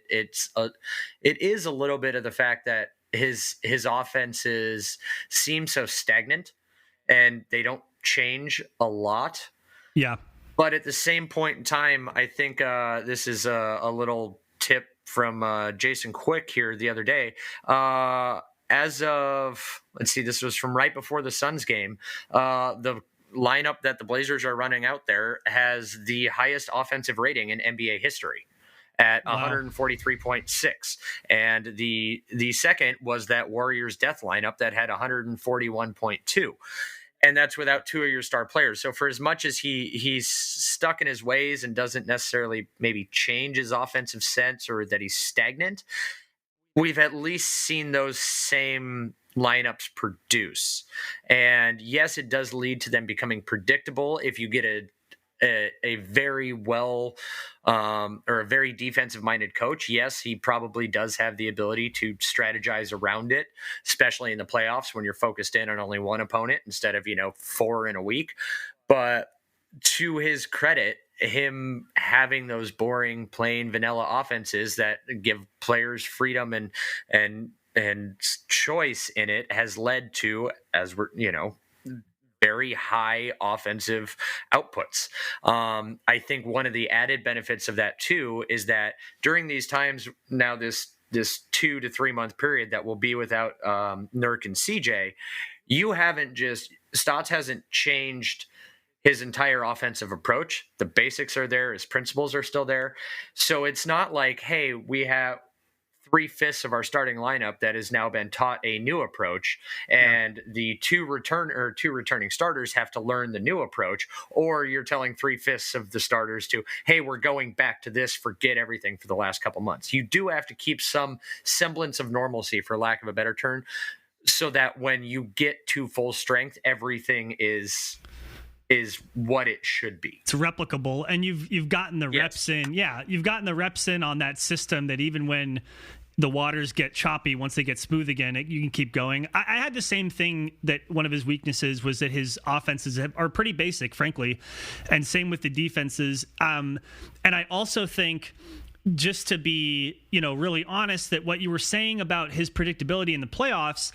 is a little bit of the fact that his offenses seem so stagnant and they don't change a lot. Yeah. But at the same point in time, I think this is a little tip from Jason Quick here the other day. As of, this was from right before the Suns game, the lineup that the Blazers are running out there has the highest offensive rating in NBA history at 143.6. And the second was that Warriors death lineup that had 141.2. And that's without two of your star players. So for as much as he's stuck in his ways and doesn't necessarily maybe change his offensive sense, or that he's stagnant, we've at least seen those same lineups produce. And yes, it does lead to them becoming predictable if you get a very well or a very defensive minded coach. Yes, he probably does have the ability to strategize around it, especially in the playoffs when you're focused in on only one opponent instead of, 4 in a week. But to his credit, him having those boring, plain vanilla offenses that give players freedom and choice in it has led to, as we're, very high offensive outputs. I think one of the added benefits of that too is that during these times now, this 2 to 3 month period that will be without Nurk and CJ, Stotts hasn't changed his entire offensive approach. The basics are there. His principles are still there. So it's not like, hey, we have 3/5 of our starting lineup that has now been taught a new approach, and the two returning starters have to learn the new approach, or you're telling 3/5 of the starters to, hey, we're going back to this, forget everything for the last couple months. You do have to keep some semblance of normalcy, for lack of a better term, so that when you get to full strength, everything is what it should be. It's replicable, and you've gotten the reps in. Yeah, you've gotten the reps in on that system that even when the waters get choppy, once they get smooth again, you can keep going. I had the same thing, that one of his weaknesses was that his offenses are pretty basic, frankly, and same with the defenses. And I also think just to be, really honest, that what you were saying about his predictability in the playoffs,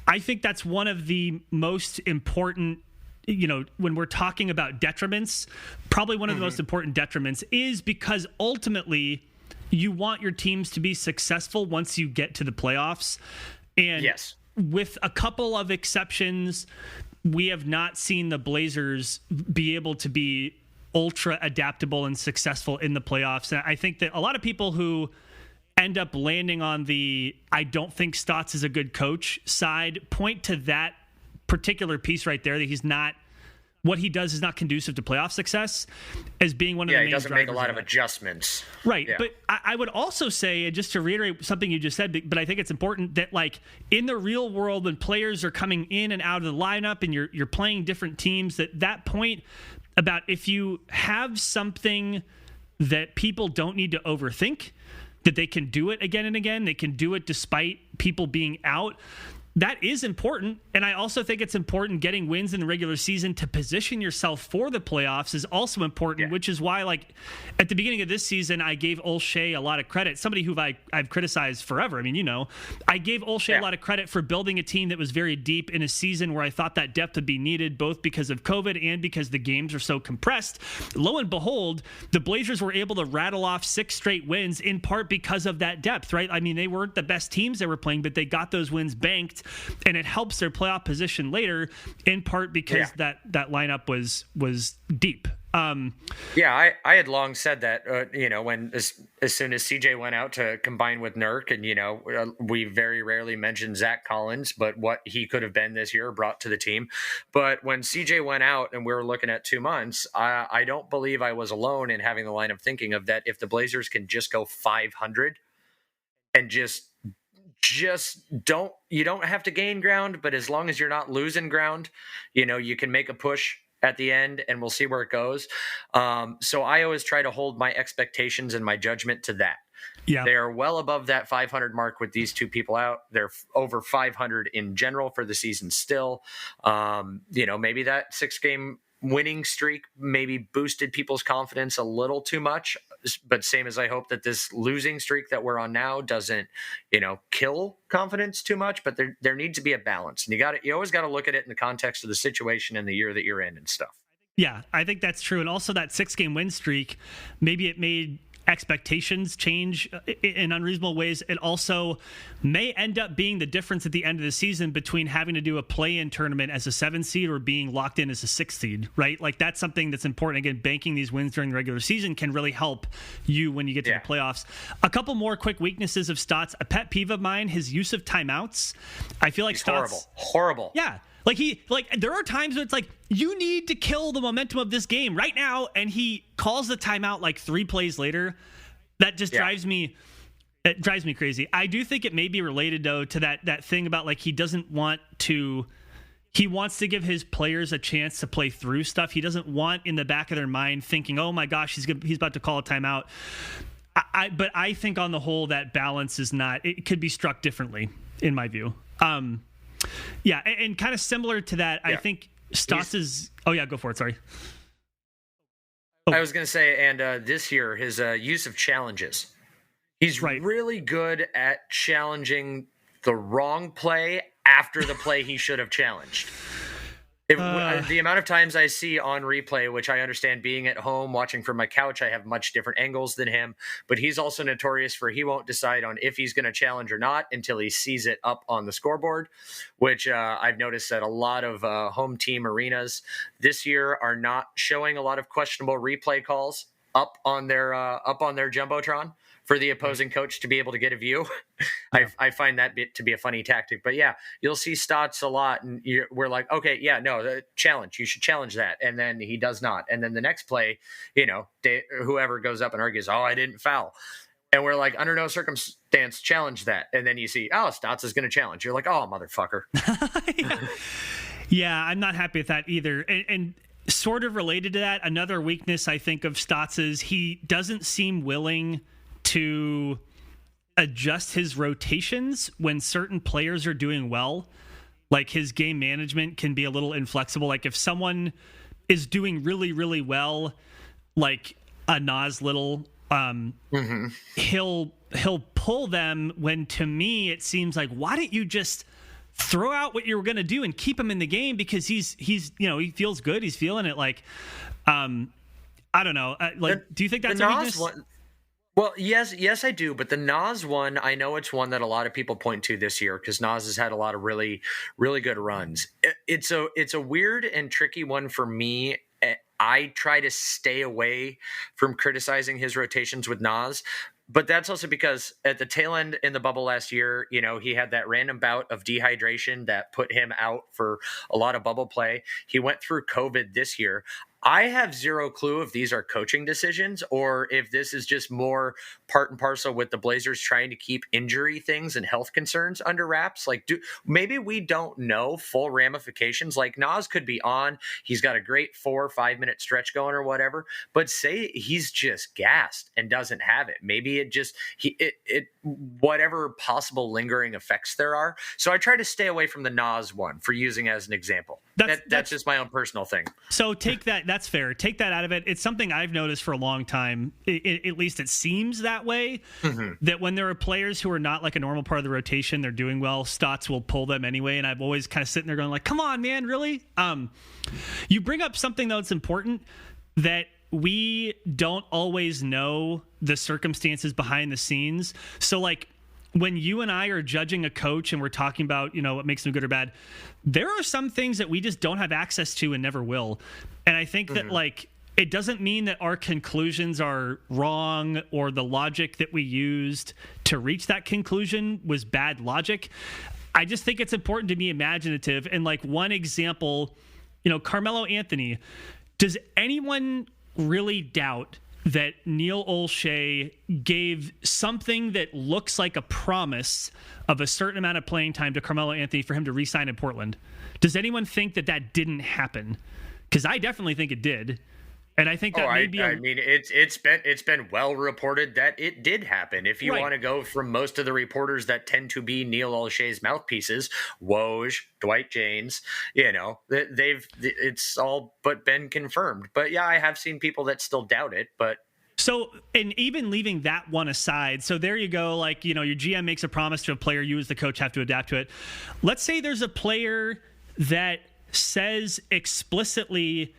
I think that's one of the most important, when we're talking about detriments, probably one of the most important detriments is because ultimately you want your teams to be successful once you get to the playoffs. And yes, with a couple of exceptions, we have not seen the Blazers be able to be ultra adaptable and successful in the playoffs. And I think that a lot of people who end up landing on the I don't think Stotts is a good coach side point to that particular piece right there, that he's not, what he does is not conducive to playoff success, as being one of the main drivers. Yeah, he doesn't make a lot of adjustments. Right. Yeah. But I would also say, and just to reiterate something you just said, but I think it's important that, like, in the real world, when players are coming in and out of the lineup and you're playing different teams, that point about if you have something that people don't need to overthink, that they can do it again and again, they can do it despite people being out, that is important. And I also think it's important getting wins in the regular season to position yourself for the playoffs is also important, which is why, like, at the beginning of this season, I gave Olshey a lot of credit, somebody who I've criticized forever. I mean, I gave Olshey a lot of credit for building a team that was very deep in a season where I thought that depth would be needed, both because of COVID and because the games are so compressed. Lo and behold, the Blazers were able to rattle off 6 straight wins, in part because of that depth, right? I mean, they weren't the best teams they were playing, but they got those wins banked. And it helps their playoff position later, in part because that lineup was deep. I had long said that, when as soon as CJ went out to combine with Nurk, and, we very rarely mention Zach Collins, but what he could have been this year brought to the team. But when CJ went out and we were looking at 2 months, I don't believe I was alone in having the line of thinking of that. If the Blazers can just go 500 and just don't have to gain ground, but as long as you're not losing ground, you can make a push at the end and we'll see where it goes. So I always try to hold my expectations and my judgment to that. Yeah. They are well above that 500 mark with these 2 people out. They're over 500 in general for the season still. Maybe that 6-game winning streak maybe boosted people's confidence a little too much, but same as I hope that this losing streak that we're on now doesn't, kill confidence too much, but there needs to be a balance, and you always got to look at it in the context of the situation and the year that you're in and stuff. Yeah, I think that's true. And also that 6-game win streak, maybe it made expectations change in unreasonable ways. It also may end up being the difference at the end of the season between having to do a play-in tournament as a 7 seed or being locked in as a 6 seed, right? Like, that's something that's important. Again, banking these wins during the regular season can really help you when you get to the playoffs. A couple more quick weaknesses of Stotts. A pet peeve of mine, his use of timeouts. I feel like Stotts... Horrible. Yeah. There are times where it's like, you need to kill the momentum of this game right now, and he calls the timeout like 3 plays later. That just drives me crazy. I do think it may be related, though, to that thing about, like, he wants to give his players a chance to play through stuff. He doesn't want in the back of their mind thinking, oh my gosh, he's about to call a timeout. But I think on the whole, that balance is not, it could be struck differently in my view. And kind of similar to that, I think Stotts is... Oh, yeah, go for it. Sorry. I was going to say, and this year, his use of challenges. He's really good at challenging the wrong play after the play he should have challenged. The amount of times I see on replay, which I understand being at home, watching from my couch, I have much different angles than him, but he's also notorious for he won't decide on if he's going to challenge or not until he sees it up on the scoreboard, which I've noticed that a lot of home team arenas this year are not showing a lot of questionable replay calls up on their Jumbotron for the opposing coach to be able to get a view. I find that to be a funny tactic. But yeah, you'll see Stotts a lot, and we're like, okay, yeah, no, challenge. You should challenge that. And then he does not. And then the next play, whoever goes up and argues, oh, I didn't foul. And we're like, under no circumstance, challenge that. And then you see, oh, Stotts is going to challenge. You're like, oh, motherfucker. Yeah, I'm not happy with that either. And sort of related to that, another weakness I think of Stotts is he doesn't seem willing to adjust his rotations when certain players are doing well. Like, his game management can be a little inflexible. Like, if someone is doing really, really well, like a Nas Little he'll pull them when, to me, it seems like, why don't you just throw out what you were going to do and keep him in the game, because he's he feels good, he's feeling it. Like, I don't know. Do you think that's a weakness? Well, yes, I do. But the Nas one, I know it's one that a lot of people point to this year because Nas has had a lot of really, really good runs. It's a weird and tricky one for me. I try to stay away from criticizing his rotations with Nas. But that's also because at the tail end in the bubble last year, he had that random bout of dehydration that put him out for a lot of bubble play. He went through COVID this year. I have zero clue if these are coaching decisions or if this is just more part and parcel with the Blazers trying to keep injury things and health concerns under wraps. Like, maybe we don't know full ramifications. Like, Nas could be on. He's got a great 4 or 5 minute stretch going or whatever. But say he's just gassed and doesn't have it. Maybe it just whatever possible lingering effects there are. So I try to stay away from the Nas one for using as an example. That's just my own personal thing. So take that. That's fair. Take that out of it. It's something I've noticed for a long time. At least it seems that way, that when there are players who are not like a normal part of the rotation, they're doing well, Stotts will pull them anyway. And I'm always kind of sitting there going like, come on, man, really? You bring up something, though, that's important, that we don't always know the circumstances behind the scenes. So like, when you and I are judging a coach and we're talking about, what makes them good or bad, there are some things that we just don't have access to and never will. And I think that like, it doesn't mean that our conclusions are wrong or the logic that we used to reach that conclusion was bad logic. I just think it's important to be imaginative. And like one example, Carmelo Anthony, does anyone really doubt that Neil Olshey gave something that looks like a promise of a certain amount of playing time to Carmelo Anthony for him to re-sign in Portland? Does anyone think that didn't happen? Because I definitely think it did. And I think that it's been well reported that it did happen. If you want to go from most of the reporters that tend to be Neil Olshey's mouthpieces, Woj, Dwight Jaynes, it's all but been confirmed. But yeah, I have seen people that still doubt it. But so, and even leaving that one aside, so there you go. Like, your GM makes a promise to a player, you as the coach have to adapt to it. Let's say there's a player that says explicitly,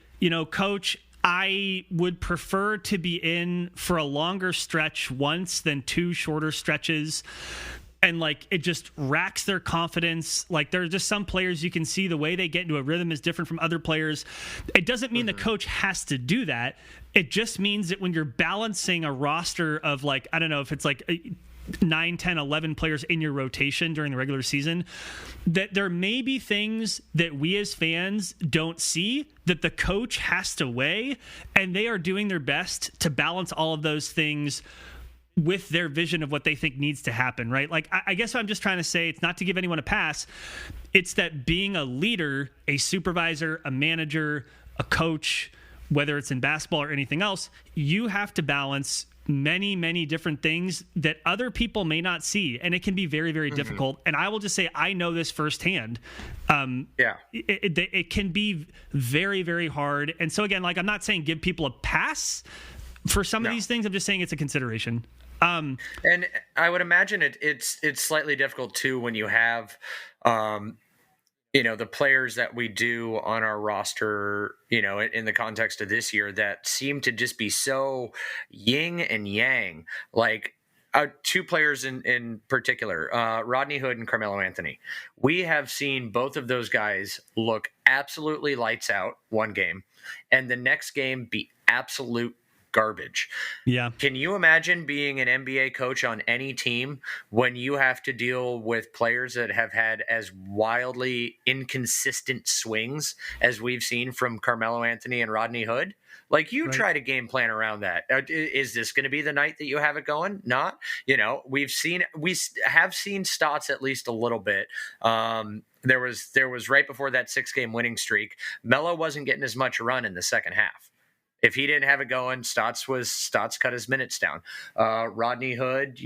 coach, I would prefer to be in for a longer stretch once than 2 shorter stretches. And like, it just racks their confidence. Like, there are just some players you can see the way they get into a rhythm is different from other players. It doesn't mean the coach has to do that. It just means that when you're balancing a roster of like, I don't know if it's like 9, 10, 11 players in your rotation during the regular season, that there may be things that we as fans don't see that the coach has to weigh, and they are doing their best to balance all of those things with their vision of what they think needs to happen, right? Like, I guess what I'm just trying to say, it's not to give anyone a pass. It's that being a leader, a supervisor, a manager, a coach, whether it's in basketball or anything else, you have to balance many, many different things that other people may not see. And it can be very, very difficult. And I will just say, I know this firsthand. It can be very, very hard. And so again, like, I'm not saying give people a pass for some of these things. I'm just saying it's a consideration. And I would imagine it's slightly difficult too when you have, the players that we do on our roster, in the context of this year that seem to just be so yin and yang. Like, 2 players in particular, Rodney Hood and Carmelo Anthony. We have seen both of those guys look absolutely lights out one game, and the next game be absolute garbage. Yeah. Can you imagine being an NBA coach on any team when you have to deal with players that have had as wildly inconsistent swings as we've seen from Carmelo Anthony and Rodney Hood? Like, you try to game plan around that. Is this going to be the night that you have it going? Not. We have seen Stotts at least a little bit. There was right before that 6-game winning streak, Melo wasn't getting as much run in the second half. If he didn't have it going, Stotts cut his minutes down. Rodney Hood,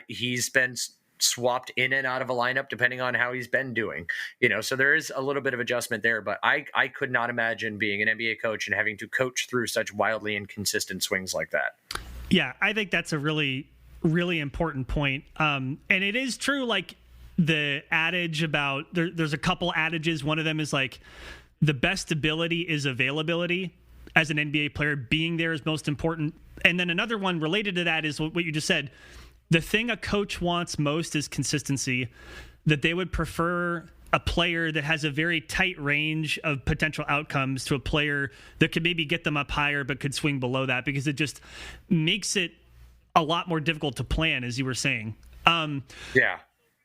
he's been swapped in and out of a lineup depending on how he's been doing. So there is a little bit of adjustment there. But I could not imagine being an NBA coach and having to coach through such wildly inconsistent swings like that. Yeah, I think that's a really, really important point. And it is true, like the adage about there's a couple adages. One of them is like the best ability is availability. As an NBA player, being there is most important. And then another one related to that is what you just said. The thing a coach wants most is consistency, that they would prefer a player that has a very tight range of potential outcomes to a player that could maybe get them up higher but could swing below that, because it just makes it a lot more difficult to plan, as you were saying. Yeah.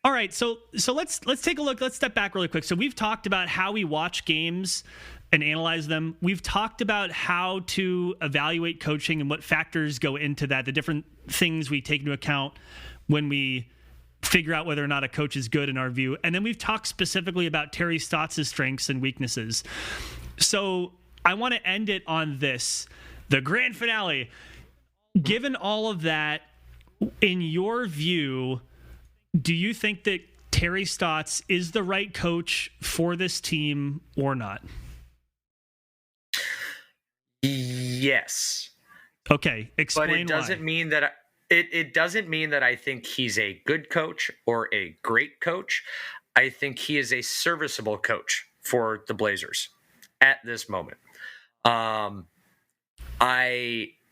All right, so let's take a look. Let's step back really quick. So we've talked about how we watch games and analyze them. We've talked about how to evaluate coaching and what factors go into that, the different things we take into account when we figure out whether or not a coach is good in our view. And then we've talked specifically about Terry Stotts' strengths and weaknesses. So I want to end it on this, the grand finale. Given all of that, in your view, do you think that Terry Stotts is the right coach for this team or not? Yes. Okay, explain why. But it doesn't mean that it doesn't mean that I think he's a good coach or a great coach. I think he is a serviceable coach for the Blazers at this moment. I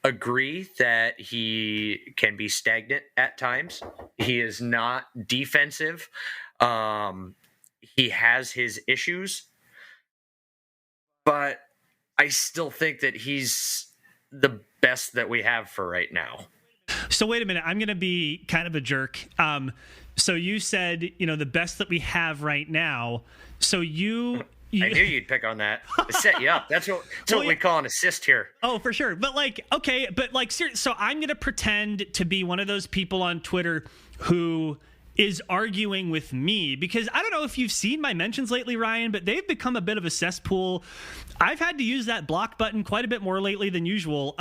agree that he can be stagnant at times. He is not defensive. He has his issues, but I still think that he's the best that we have for right now. So wait a minute. I'm going to be kind of a jerk. So you said, the best that we have right now. So you I knew you'd pick on that. I set you up. That's what we call an assist here. Oh, for sure. But so I'm going to pretend to be one of those people on Twitter who is arguing with me, because I don't know if you've seen my mentions lately, Ryan, but they've become a bit of a cesspool. I've had to use that block button quite a bit more lately than usual.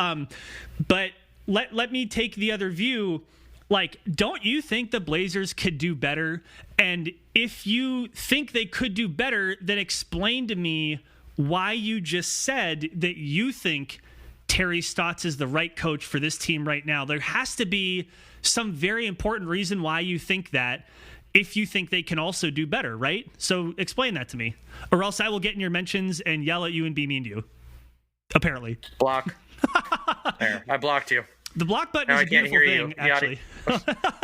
But let me take the other view. Like, don't you think the Blazers could do better? And if you think they could do better, then explain to me why you just said that you think Terry Stotts is the right coach for this team right now. There has to be some very important reason why you think that, if you think they can also do better, right? So explain that to me, or else I will get in your mentions and yell at you and be mean to you. Apparently. Block. There, I blocked you. The block button is a beautiful thing, actually.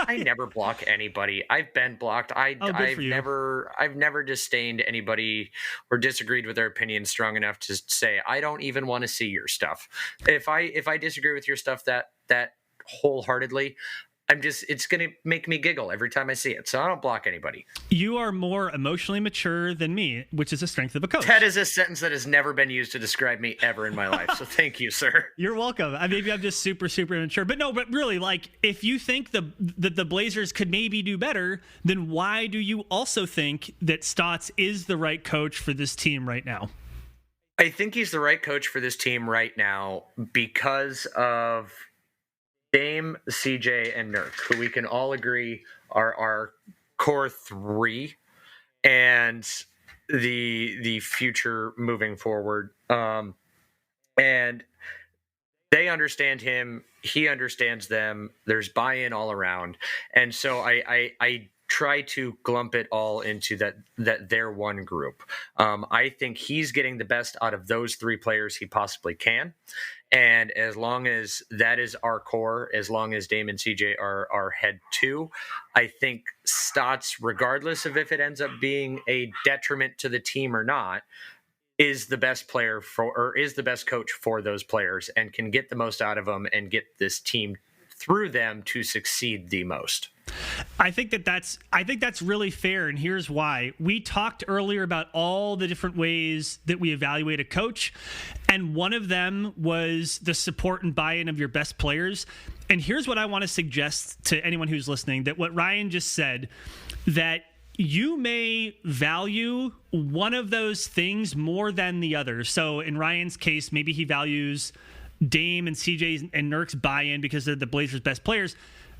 I never block anybody. I've been blocked. I've never disdained anybody or disagreed with their opinion strong enough to say I don't even want to see your stuff. If I disagree with your stuff that wholeheartedly, it's going to make me giggle every time I see it. So I don't block anybody. You are more emotionally mature than me, which is a strength of a coach. That is a sentence that has never been used to describe me ever in my life. So thank you, sir. You're welcome. Maybe I'm just super, super immature. But no, but really, like, if you think that the Blazers could maybe do better, then why do you also think that Stotts is the right coach for this team right now? I think he's the right coach for this team right now because of Dame, CJ, and Nurk, who we can all agree are our core three and the future moving forward. And they understand him. He understands them. There's buy-in all around. And so I try to glump it all into that they're one group. I think he's getting the best out of those three players he possibly can. And as long as that is our core, as long as Dame and CJ are our head two, I think Stotts, regardless of if it ends up being a detriment to the team or not, is the best player is the best coach for those players and can get the most out of them and get this team through them to succeed the most. I think that's really fair, and here's why. We talked earlier about all the different ways that we evaluate a coach, and one of them was the support and buy-in of your best players. And here's what I want to suggest to anyone who's listening, that what Ryan just said, that you may value one of those things more than the other. So in Ryan's case, maybe he values Dame and CJ and Nurk's buy-in because they're the Blazers' best players,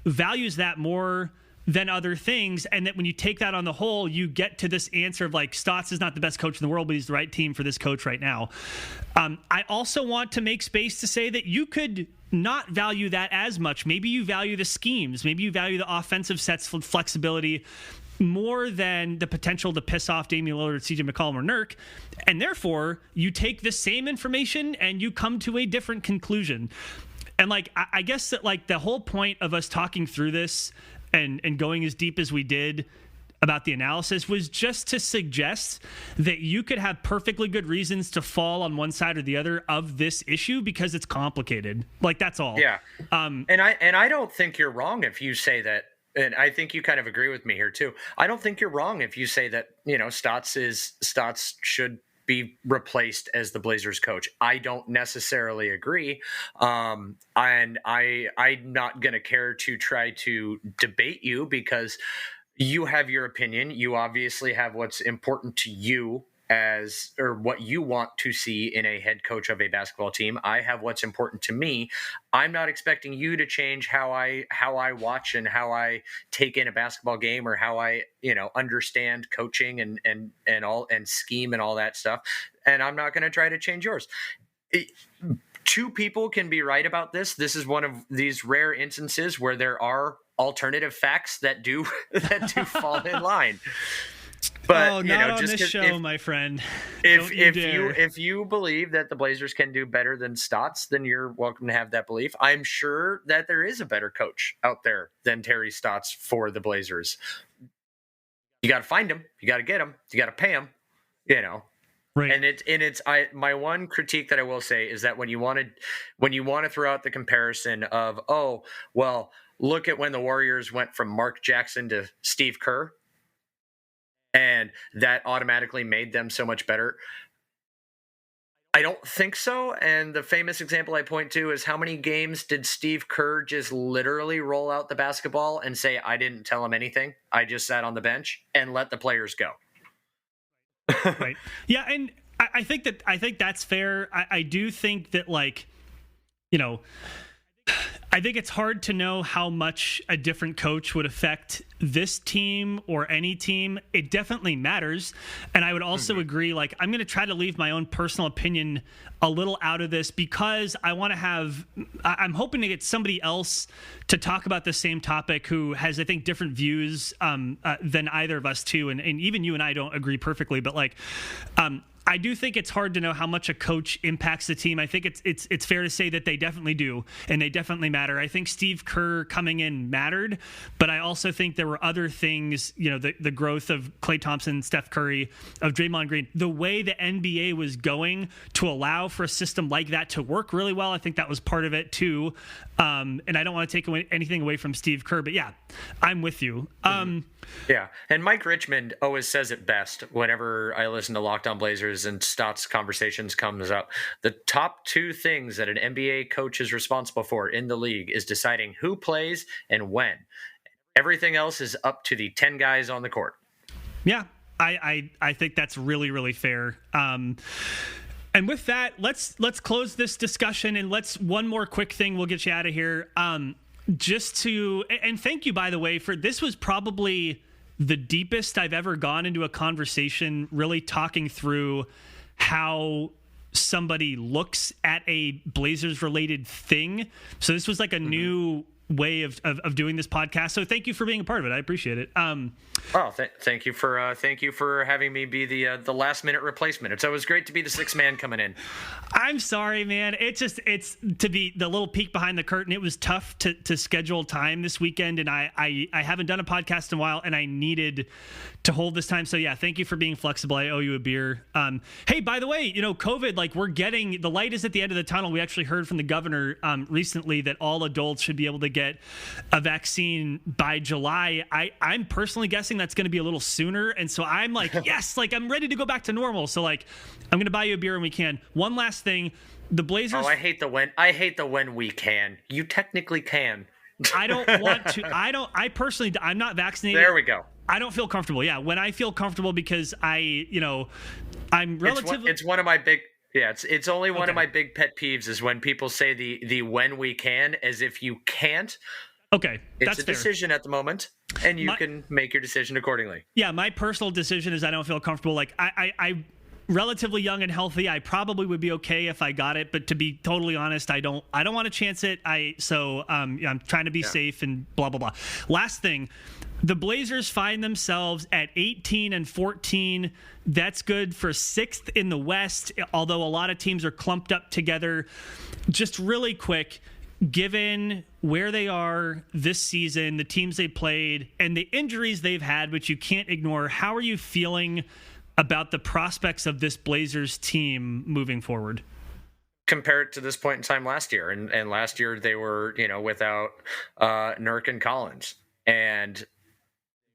values that more than other things, and that when you take that on the whole, you get to this answer of like, Stotts is not the best coach in the world, but he's the right team for this coach right now. I also want to make space to say that you could not value that as much. Maybe you value the schemes. Maybe you value the offensive sets flexibility more than the potential to piss off Damian Lillard, CJ McCollum, or Nurk. And therefore, you take the same information and you come to a different conclusion. And like, I guess that like the whole point of us talking through this and going as deep as we did about the analysis was just to suggest that you could have perfectly good reasons to fall on one side or the other of this issue because it's complicated. Like, that's all. Yeah. And I don't think you're wrong if you say that. And I think you kind of agree with me here too. I don't think you're wrong if you say that, Stotts should be replaced as the Blazers coach. I don't necessarily agree. And I'm not going to care to try to debate you because you have your opinion. You obviously have what's important to you or what you want to see in a head coach of a basketball team. I have what's important to me. I'm not expecting you to change how I watch and how I take in a basketball game or how I, understand coaching and scheme and all that stuff. And I'm not going to try to change yours. Two people can be right about this. This is one of these rare instances where there are alternative facts that do fall in line. But not on this show, my friend. If you believe that the Blazers can do better than Stotts, then you're welcome to have that belief. I'm sure that there is a better coach out there than Terry Stotts for the Blazers. You got to find him. You got to get him. You got to pay him. Right. And my one critique that I will say is that when you want to throw out the comparison of, look at when the Warriors went from Mark Jackson to Steve Kerr, and that automatically made them so much better. I don't think so. And the famous example I point to is how many games did Steve Kerr just literally roll out the basketball and say, I didn't tell him anything. I just sat on the bench and let the players go. Right. Yeah. And I think that's fair. I do think that I think it's hard to know how much a different coach would affect this team or any team. It definitely matters. And I would also agree, I'm going to try to leave my own personal opinion a little out of this because I'm hoping to get somebody else to talk about the same topic who has, I think, different views than either of us too. And even you and I don't agree perfectly, but I do think it's hard to know how much a coach impacts the team. I think it's fair to say that they definitely do, and they definitely matter. I think Steve Kerr coming in mattered, but I also think there were other things, the growth of Klay Thompson, Steph Curry, of Draymond Green, the way the NBA was going to allow for a system like that to work really well. I think that was part of it too. And I don't want to take anything away from Steve Kerr, but yeah, I'm with you. Yeah. And Mike Richmond always says it best whenever I listen to Locked On Blazers and Stotts conversations comes up. The top two things that an NBA coach is responsible for in the league is deciding who plays and when. Everything else is up to the 10 guys on the court. Yeah. I think that's really, really fair. And with that, let's close this discussion and one more quick thing. We'll get you out of here. And thank you, by the way, for this was probably the deepest I've ever gone into a conversation, really talking through how somebody looks at a Blazers related thing. So this was like a new way of doing this podcast. So thank you for being a part of it. I appreciate it. Thank you for having me be the last minute replacement. It's always great to be the sixth man coming in. I'm sorry, man. It's to be the little peek behind the curtain. It was tough to schedule time this weekend, and I haven't done a podcast in a while, and I needed to hold this time. So yeah, thank you for being flexible. I owe you a beer. Hey, by the way, COVID, we're getting, the light is at the end of the tunnel. We actually heard from the governor recently that all adults should be able to get a vaccine by July. I'm personally guessing that's going to be a little sooner. And so I'm yes, I'm ready to go back to normal. So I'm going to buy you a beer when we can. One last thing, the Blazers. Oh, I hate the when we can. You technically can. I don't want to. I personally, I'm not vaccinated. There we go. I don't feel comfortable. Yeah. When I feel comfortable because I'm relatively. It's one of my big. Yeah, it's only one of my big pet peeves is when people say the when we can as if you can't. Okay, it's a decision at the moment, and you can make your decision accordingly. Yeah, my personal decision is I don't feel comfortable. Like I relatively young and healthy. I probably would be okay if I got it, but to be totally honest, I don't want to chance it. I'm trying to be safe and blah blah blah. Last thing, the Blazers find themselves at 18-14. That's good for 6th in the West, although a lot of teams are clumped up together. Just really quick, given where they are this season, the teams they played, and the injuries they've had, which you can't ignore, how are you feeling about the prospects of this Blazers team moving forward? Compare it to this point in time last year. And last year they were, without Nurk and Collins. And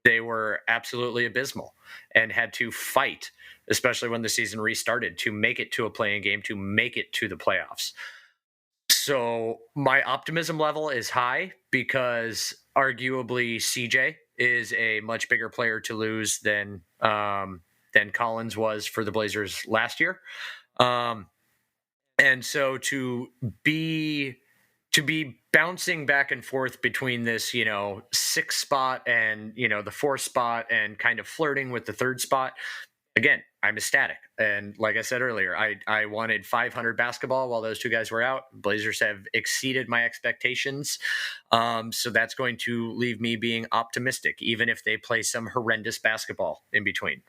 they were absolutely abysmal and had to fight, especially when the season restarted, to make it to a playing game, to make it to the playoffs. So my optimism level is high because arguably CJ is a much bigger player to lose than Collins was for the Blazers last year. And so to be bouncing back and forth between this, 6th spot and, the 4th spot and kind of flirting with the 3rd spot, again, I'm ecstatic. And like I said earlier, I wanted 500 basketball while those two guys were out. Blazers have exceeded my expectations. So that's going to leave me being optimistic, even if they play some horrendous basketball in between.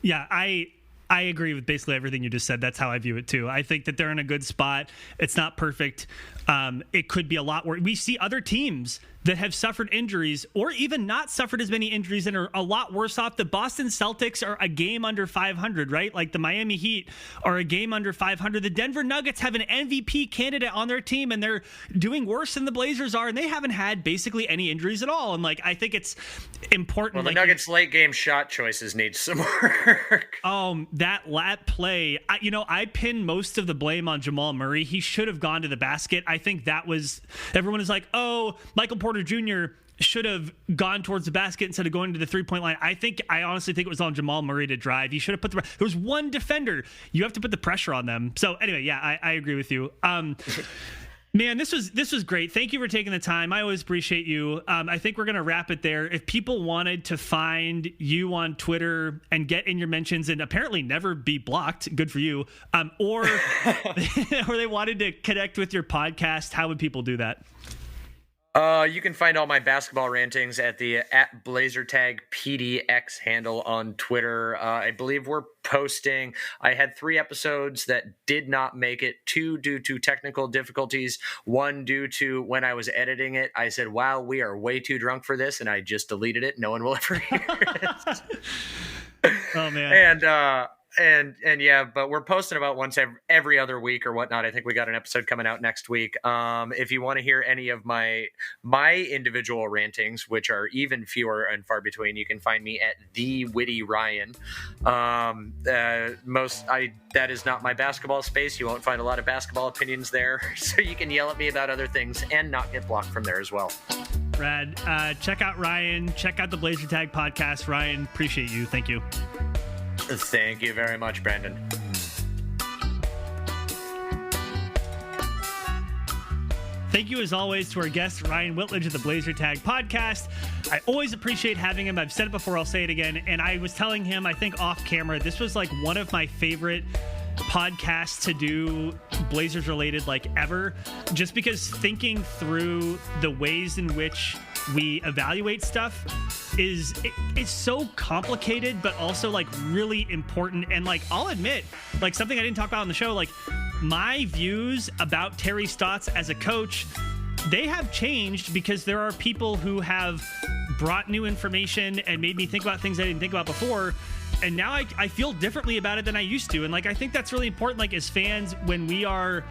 Yeah, I agree with basically everything you just said. That's how I view it too. I think that they're in a good spot. It's not perfect. It could be a lot worse. We see other teams that have suffered injuries or even not suffered as many injuries and are a lot worse off. The Boston Celtics are a game under 500, right? Like the Miami Heat are a game under 500. The Denver Nuggets have an MVP candidate on their team and they're doing worse than the Blazers are, and they haven't had basically any injuries at all. And I think it's important. Well, the Nuggets late game shot choices need some work. That play, I pin most of the blame on Jamal Murray. He should have gone to the basket. I think everyone is like, oh, Michael Porter Jr. should have gone towards the basket instead of going to the 3-point line. I honestly think it was on Jamal Murray to drive. He should have there was one defender. You have to put the pressure on them. So anyway, yeah, I agree with you. Man, this was great. Thank you for taking the time. I always appreciate you. I think we're going to wrap it there. If people wanted to find you on Twitter and get in your mentions and apparently never be blocked, good for you, or they wanted to connect with your podcast, how would people do that? You can find all my basketball rantings at Blazertag PDX handle on Twitter. I believe we're posting. I had 3 episodes that did not make it, 2 due to technical difficulties, 1 due to when I was editing it, I said, wow, we are way too drunk for this, and I just deleted it. No one will ever hear it. Oh, man. And yeah, but we're posting about once every other week or whatnot. I think we got an episode coming out next week. If you want to hear any of my individual rantings, which are even fewer and far between, you can find me at the Witty Ryan. That is not my basketball space. You won't find a lot of basketball opinions there, so you can yell at me about other things and not get blocked from there as well. Brad, check out Ryan. Check out the Blazertag Podcast. Ryan, appreciate you. Thank you. Thank you very much, Brandon. Thank you, as always, to our guest, Ryan Whitledge of the Blazertag Podcast. I always appreciate having him. I've said it before, I'll say it again. And I was telling him, I think off camera, this was one of my favorite podcasts to do Blazers related ever, just because thinking through the ways in which we evaluate stuff is so complicated, but also really important. And I'll admit, something I didn't talk about on the show, my views about Terry Stotts as a coach, they have changed because there are people who have brought new information and made me think about things I didn't think about before. And now I feel differently about it than I used to. And I think that's really important. As fans, when we are,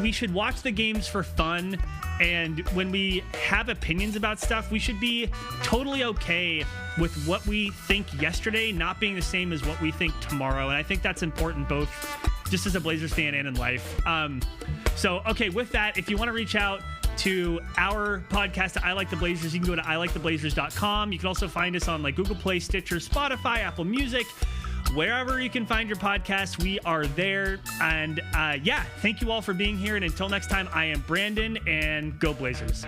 we should watch the games for fun. And when we have opinions about stuff, we should be totally okay with what we think yesterday not being the same as what we think tomorrow. And I think that's important, both just as a Blazers fan and in life. Okay, with that, if you want to reach out to our podcast, I Like the Blazers, you can go to iliktheblazers.com. You can also find us on Google Play, Stitcher, Spotify, Apple Music, wherever you can find your podcast. We are there. And thank you all for being here. And until next time, I am Brandon, and go Blazers.